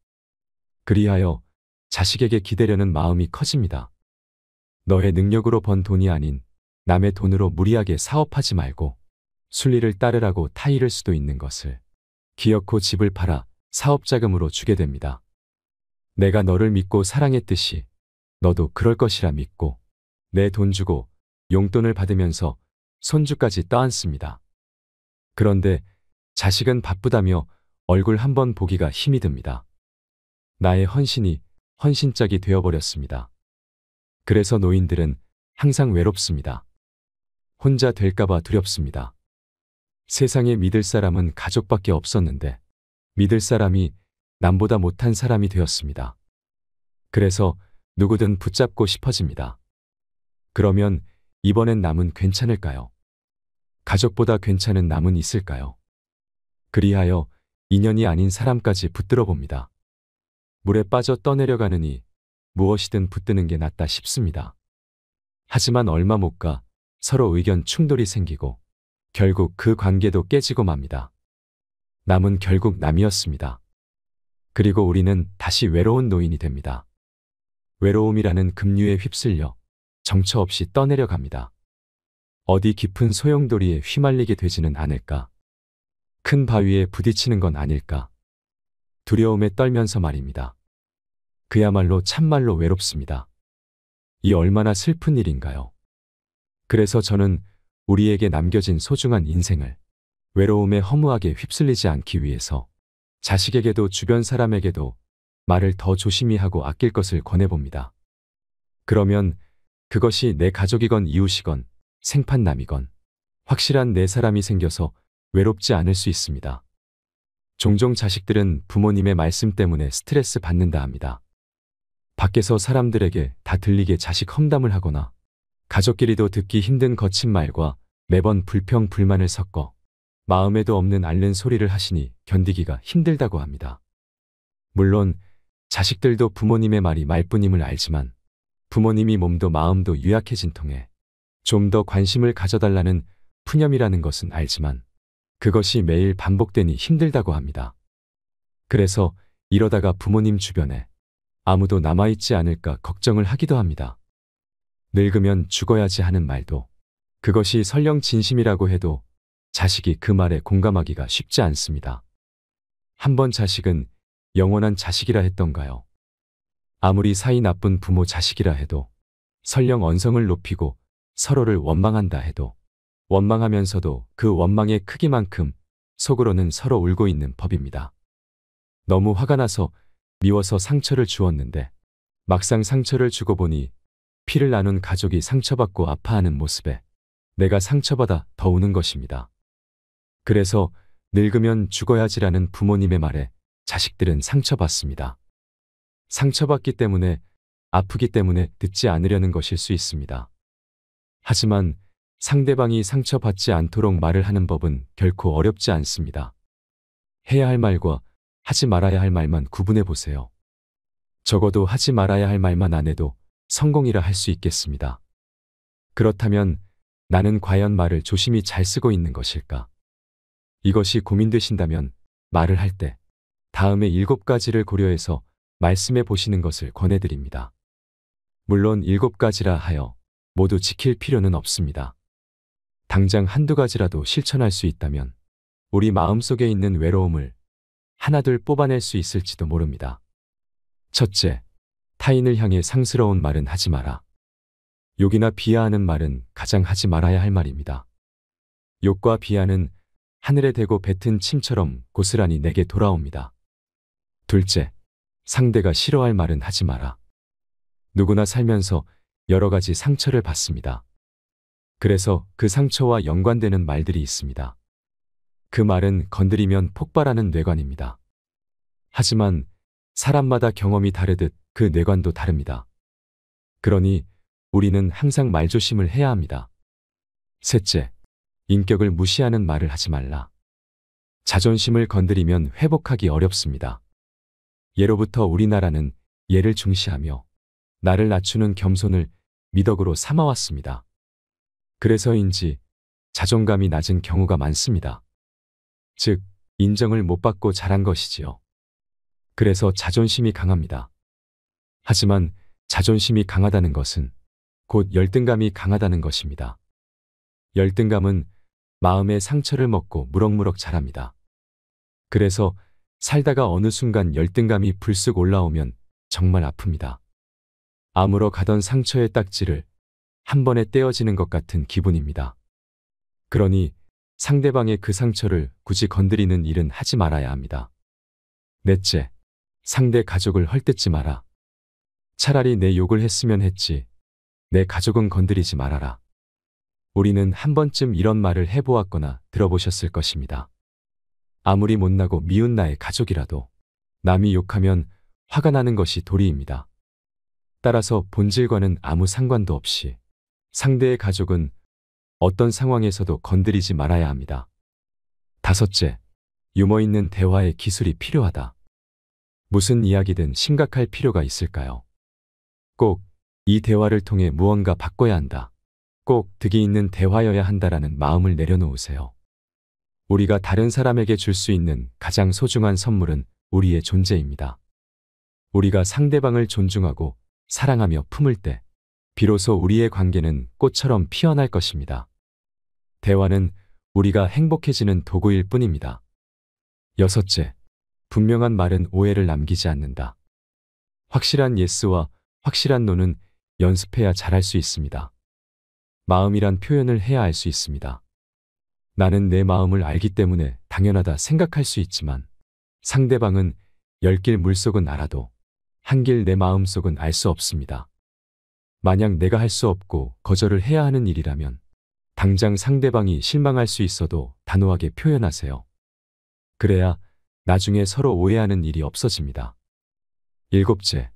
그리하여 자식에게 기대려는 마음이 커집니다. 너의 능력으로 번 돈이 아닌 남의 돈으로 무리하게 사업하지 말고 순리를 따르라고 타이를 수도 있는 것을 기어코 집을 팔아 사업자금으로 주게 됩니다. 내가 너를 믿고 사랑했듯이 너도 그럴 것이라 믿고 내 돈 주고 용돈을 받으면서 손주까지 떠안습니다. 그런데 자식은 바쁘다며 얼굴 한번 보기가 힘이 듭니다. 나의 헌신이 헌신짝이 되어버렸습니다. 그래서 노인들은 항상 외롭습니다. 혼자 될까봐 두렵습니다. 세상에 믿을 사람은 가족밖에 없었는데 믿을 사람이 남보다 못한 사람이 되었습니다. 그래서 누구든 붙잡고 싶어집니다. 그러면 이번엔 남은 괜찮을까요? 가족보다 괜찮은 남은 있을까요? 그리하여 인연이 아닌 사람까지 붙들어 봅니다. 물에 빠져 떠내려가느니 무엇이든 붙드는 게 낫다 싶습니다. 하지만 얼마 못 가 서로 의견 충돌이 생기고 결국 그 관계도 깨지고 맙니다. 남은 결국 남이었습니다. 그리고 우리는 다시 외로운 노인이 됩니다. 외로움이라는 급류에 휩쓸려 정처 없이 떠내려갑니다. 어디 깊은 소용돌이에 휘말리게 되지는 않을까? 큰 바위에 부딪히는 건 아닐까? 두려움에 떨면서 말입니다. 그야말로 참말로 외롭습니다. 이 얼마나 슬픈 일인가요? 그래서 저는 우리에게 남겨진 소중한 인생을 외로움에 허무하게 휩쓸리지 않기 위해서 자식에게도 주변 사람에게도 말을 더 조심히 하고 아낄 것을 권해봅니다. 그러면 그것이 내 가족이건 이웃이건 생판남이건 확실한 내 사람이 생겨서 외롭지 않을 수 있습니다. 종종 자식들은 부모님의 말씀 때문에 스트레스 받는다 합니다. 밖에서 사람들에게 다 들리게 자식 험담을 하거나 가족끼리도 듣기 힘든 거친 말과 매번 불평 불만을 섞어 마음에도 없는 앓는 소리를 하시니 견디기가 힘들다고 합니다. 물론 자식들도 부모님의 말이 말뿐임을 알지만 부모님이 몸도 마음도 유약해진 통에 좀 더 관심을 가져달라는 푸념이라는 것은 알지만 그것이 매일 반복되니 힘들다고 합니다. 그래서 이러다가 부모님 주변에 아무도 남아있지 않을까 걱정을 하기도 합니다. 늙으면 죽어야지 하는 말도 그것이 설령 진심이라고 해도 자식이 그 말에 공감하기가 쉽지 않습니다. 한번 자식은 영원한 자식이라 했던가요? 아무리 사이 나쁜 부모 자식이라 해도 설령 언성을 높이고 서로를 원망한다 해도 원망하면서도 그 원망의 크기만큼 속으로는 서로 울고 있는 법입니다. 너무 화가 나서 미워서 상처를 주었는데 막상 상처를 주고 보니 피를 나눈 가족이 상처받고 아파하는 모습에 내가 상처받아 더 우는 것입니다. 그래서 늙으면 죽어야지라는 부모님의 말에 자식들은 상처받습니다. 상처받기 때문에 아프기 때문에 듣지 않으려는 것일 수 있습니다. 하지만 상대방이 상처받지 않도록 말을 하는 법은 결코 어렵지 않습니다. 해야 할 말과 하지 말아야 할 말만 구분해 보세요. 적어도 하지 말아야 할 말만 안 해도 성공이라 할 수 있겠습니다. 그렇다면 나는 과연 말을 조심히 잘 쓰고 있는 것일까? 이것이 고민되신다면 말을 할 때 다음의 7가지를 고려해서 말씀해 보시는 것을 권해드립니다. 물론 7가지라 하여 모두 지킬 필요는 없습니다. 당장 한두 가지라도 실천할 수 있다면 우리 마음속에 있는 외로움을 하나둘 뽑아낼 수 있을지도 모릅니다. 첫째, 타인을 향해 상스러운 말은 하지 마라. 욕이나 비하하는 말은 가장 하지 말아야 할 말입니다. 욕과 비하는 하늘에 대고 뱉은 침처럼 고스란히 내게 돌아옵니다. 둘째, 상대가 싫어할 말은 하지 마라. 누구나 살면서 여러 가지 상처를 받습니다. 그래서 그 상처와 연관되는 말들이 있습니다. 그 말은 건드리면 폭발하는 뇌관입니다. 하지만 사람마다 경험이 다르듯 그 뇌관도 다릅니다. 그러니 우리는 항상 말조심을 해야 합니다. 셋째, 인격을 무시하는 말을 하지 말라. 자존심을 건드리면 회복하기 어렵습니다. 예로부터 우리나라는 예를 중시하며 나를 낮추는 겸손을 미덕으로 삼아왔습니다. 그래서인지 자존감이 낮은 경우가 많습니다. 즉, 인정을 못 받고 자란 것이지요. 그래서 자존심이 강합니다. 하지만 자존심이 강하다는 것은 곧 열등감이 강하다는 것입니다. 열등감은 마음의 상처를 먹고 무럭무럭 자랍니다. 그래서 살다가 어느 순간 열등감이 불쑥 올라오면 정말 아픕니다. 아물어 가던 상처의 딱지를 한 번에 떼어지는 것 같은 기분입니다. 그러니 상대방의 그 상처를 굳이 건드리는 일은 하지 말아야 합니다. 넷째, 상대 가족을 헐뜯지 마라. 차라리 내 욕을 했으면 했지. 내 가족은 건드리지 말아라. 우리는 한 번쯤 이런 말을 해보았거나 들어보셨을 것입니다. 아무리 못나고 미운 나의 가족이라도 남이 욕하면 화가 나는 것이 도리입니다. 따라서 본질과는 아무 상관도 없이 상대의 가족은 어떤 상황에서도 건드리지 말아야 합니다. 다섯째, 유머 있는 대화의 기술이 필요하다. 무슨 이야기든 심각할 필요가 있을까요? 꼭 이 대화를 통해 무언가 바꿔야 한다. 꼭 득이 있는 대화여야 한다라는 마음을 내려놓으세요. 우리가 다른 사람에게 줄 수 있는 가장 소중한 선물은 우리의 존재입니다. 우리가 상대방을 존중하고 사랑하며 품을 때 비로소 우리의 관계는 꽃처럼 피어날 것입니다. 대화는 우리가 행복해지는 도구일 뿐입니다. 여섯째, 분명한 말은 오해를 남기지 않는다. 확실한 예스와 확실한 노는 연습해야 잘할 수 있습니다. 마음이란 표현을 해야 알 수 있습니다. 나는 내 마음을 알기 때문에 당연하다 생각할 수 있지만 상대방은 10길 물속은 알아도 한길 내 마음속은 알 수 없습니다. 만약 내가 할 수 없고 거절을 해야 하는 일이라면 당장 상대방이 실망할 수 있어도 단호하게 표현하세요. 그래야 나중에 서로 오해하는 일이 없어집니다. 일곱째,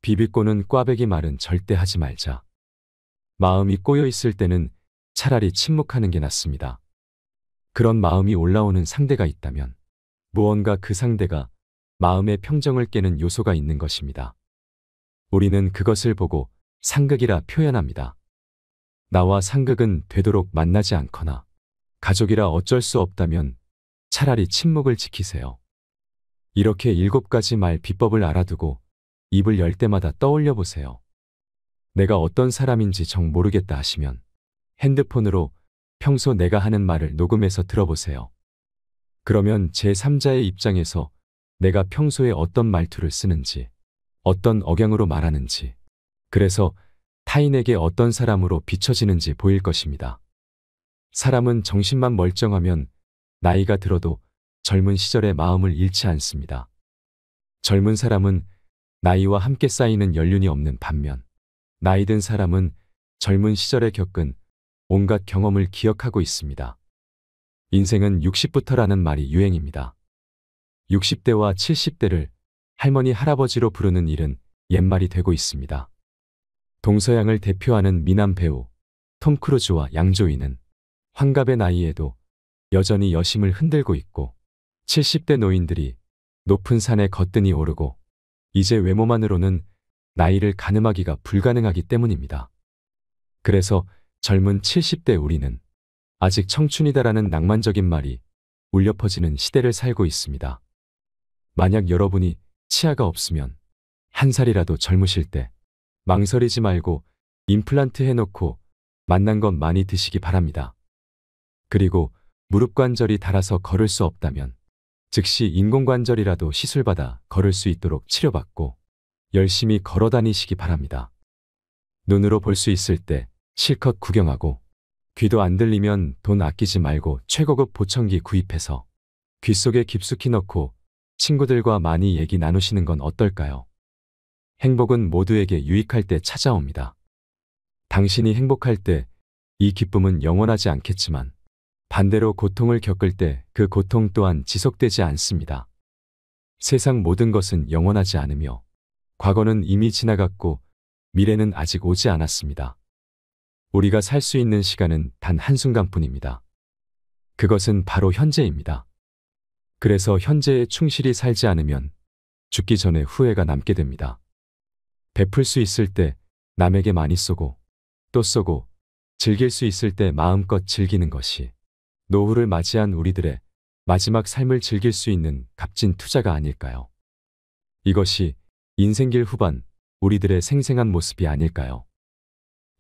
비비꼬는 꽈배기 말은 절대 하지 말자. 마음이 꼬여 있을 때는 차라리 침묵하는 게 낫습니다. 그런 마음이 올라오는 상대가 있다면 무언가 그 상대가 마음의 평정을 깨는 요소가 있는 것입니다. 우리는 그것을 보고 상극이라 표현합니다. 나와 상극은 되도록 만나지 않거나 가족이라 어쩔 수 없다면 차라리 침묵을 지키세요. 이렇게 7가지 말 비법을 알아두고 입을 열 때마다 떠올려 보세요. 내가 어떤 사람인지 정 모르겠다 하시면 핸드폰으로 평소 내가 하는 말을 녹음해서 들어보세요. 그러면 제3자의 입장에서 내가 평소에 어떤 말투를 쓰는지, 어떤 억양으로 말하는지, 그래서 타인에게 어떤 사람으로 비춰지는지 보일 것입니다. 사람은 정신만 멀쩡하면 나이가 들어도 젊은 시절의 마음을 잃지 않습니다. 젊은 사람은 나이와 함께 쌓이는 연륜이 없는 반면 나이 든 사람은 젊은 시절에 겪은 온갖 경험을 기억하고 있습니다. 인생은 60부터라는 말이 유행입니다. 60대와 70대를 할머니 할아버지로 부르는 일은 옛말이 되고 있습니다. 동서양을 대표하는 미남 배우 톰 크루즈와 양조위는 환갑의 나이에도 여전히 여심을 흔들고 있고 70대 노인들이 높은 산에 거뜬히 오르고 이제 외모만으로는 나이를 가늠하기가 불가능하기 때문입니다. 그래서 젊은 70대 우리는 아직 청춘이다라는 낭만적인 말이 울려 퍼지는 시대를 살고 있습니다. 만약 여러분이 치아가 없으면 한 살이라도 젊으실 때 망설이지 말고 임플란트 해놓고 맛난 것 많이 드시기 바랍니다. 그리고 무릎 관절이 닳아서 걸을 수 없다면 즉시 인공관절이라도 시술받아 걸을 수 있도록 치료받고 열심히 걸어 다니시기 바랍니다. 눈으로 볼 수 있을 때 실컷 구경하고 귀도 안 들리면 돈 아끼지 말고 최고급 보청기 구입해서 귀 속에 깊숙이 넣고 친구들과 많이 얘기 나누시는 건 어떨까요? 행복은 모두에게 유익할 때 찾아옵니다. 당신이 행복할 때 이 기쁨은 영원하지 않겠지만 반대로 고통을 겪을 때 그 고통 또한 지속되지 않습니다. 세상 모든 것은 영원하지 않으며 과거는 이미 지나갔고 미래는 아직 오지 않았습니다. 우리가 살 수 있는 시간은 단 한순간뿐입니다. 그것은 바로 현재입니다. 그래서 현재에 충실히 살지 않으면 죽기 전에 후회가 남게 됩니다. 베풀 수 있을 때 남에게 많이 쏘고 또 쏘고 즐길 수 있을 때 마음껏 즐기는 것이 노후를 맞이한 우리들의 마지막 삶을 즐길 수 있는 값진 투자가 아닐까요? 이것이 인생길 후반 우리들의 생생한 모습이 아닐까요?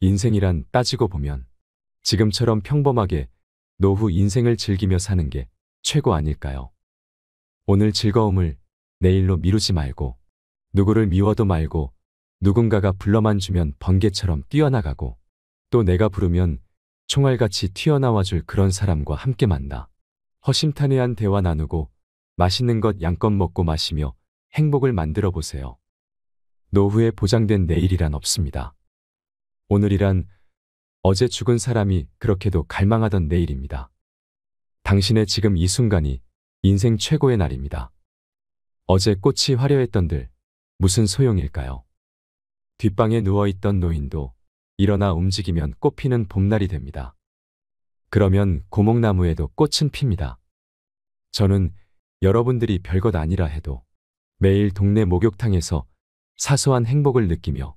인생이란 따지고 보면 지금처럼 평범하게 노후 인생을 즐기며 사는 게 최고 아닐까요? 오늘 즐거움을 내일로 미루지 말고 누구를 미워도 말고 누군가가 불러만 주면 번개처럼 뛰어나가고 또 내가 부르면 총알같이 튀어나와줄 그런 사람과 함께 만나 허심탄회한 대화 나누고 맛있는 것 양껏 먹고 마시며 행복을 만들어 보세요. 노후에 보장된 내일이란 없습니다. 오늘이란 어제 죽은 사람이 그렇게도 갈망하던 내일입니다. 당신의 지금 이 순간이 인생 최고의 날입니다. 어제 꽃이 화려했던들 무슨 소용일까요? 뒷방에 누워있던 노인도 일어나 움직이면 꽃피는 봄날이 됩니다. 그러면 고목나무에도 꽃은 핍니다. 저는 여러분들이 별것 아니라 해도 매일 동네 목욕탕에서 사소한 행복을 느끼며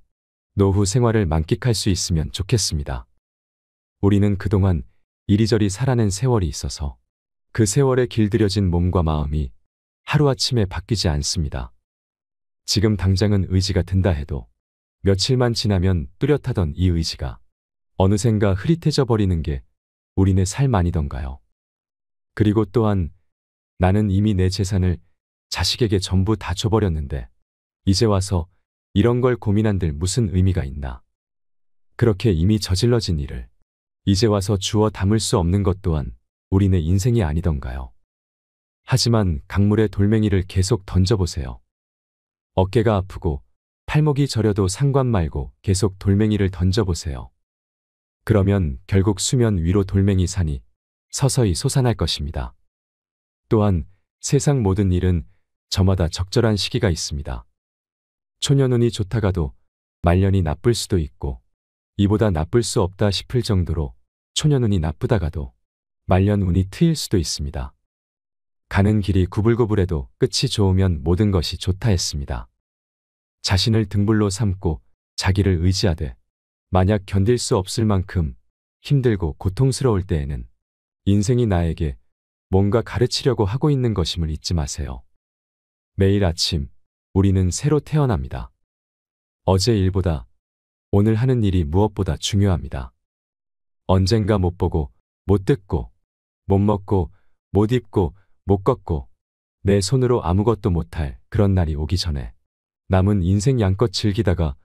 노후 생활을 만끽할 수 있으면 좋겠습니다. 우리는 그동안 이리저리 살아낸 세월이 있어서 그 세월에 길들여진 몸과 마음이 하루아침에 바뀌지 않습니다. 지금 당장은 의지가 든다 해도 며칠만 지나면 뚜렷하던 이 의지가 어느샌가 흐릿해져 버리는 게 우리네 삶 아니던가요? 그리고 또한 나는 이미 내 재산을 자식에게 전부 다 줘버렸는데 이제 와서 이런 걸 고민한들 무슨 의미가 있나? 그렇게 이미 저질러진 일을 이제 와서 주워 담을 수 없는 것 또한 우리네 인생이 아니던가요? 하지만 강물에 돌멩이를 계속 던져보세요. 어깨가 아프고 팔목이 저려도 상관 말고 계속 돌멩이를 던져보세요. 그러면 결국 수면 위로 돌멩이 산이 서서히 솟아날 것입니다. 또한 세상 모든 일은 저마다 적절한 시기가 있습니다. 초년운이 좋다가도 말년이 나쁠 수도 있고 이보다 나쁠 수 없다 싶을 정도로 초년운이 나쁘다가도 말년운이 트일 수도 있습니다. 가는 길이 구불구불해도 끝이 좋으면 모든 것이 좋다 했습니다. 자신을 등불로 삼고 자기를 의지하되 만약 견딜 수 없을 만큼 힘들고 고통스러울 때에는 인생이 나에게 뭔가 가르치려고 하고 있는 것임을 잊지 마세요. 매일 아침 우리는 새로 태어납니다. 어제 일보다 오늘 하는 일이 무엇보다 중요합니다. 언젠가 못 보고 못 듣고 못 먹고 못 입고 못 걷고 내 손으로 아무것도 못할 그런 날이 오기 전에 남은 인생 양껏 즐기다가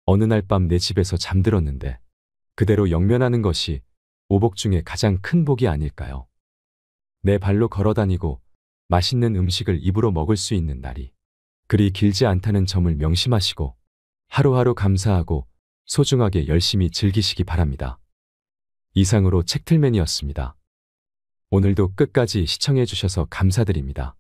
어느 날 밤 내 집에서 잠들었는데 그대로 영면하는 것이 오복 중에 가장 큰 복이 아닐까요? 내 발로 걸어다니고 맛있는 음식을 입으로 먹을 수 있는 날이 그리 길지 않다는 점을 명심하시고 하루하루 감사하고 소중하게 열심히 즐기시기 바랍니다. 이상으로 책틀맨이었습니다. 오늘도 끝까지 시청해 주셔서 감사드립니다.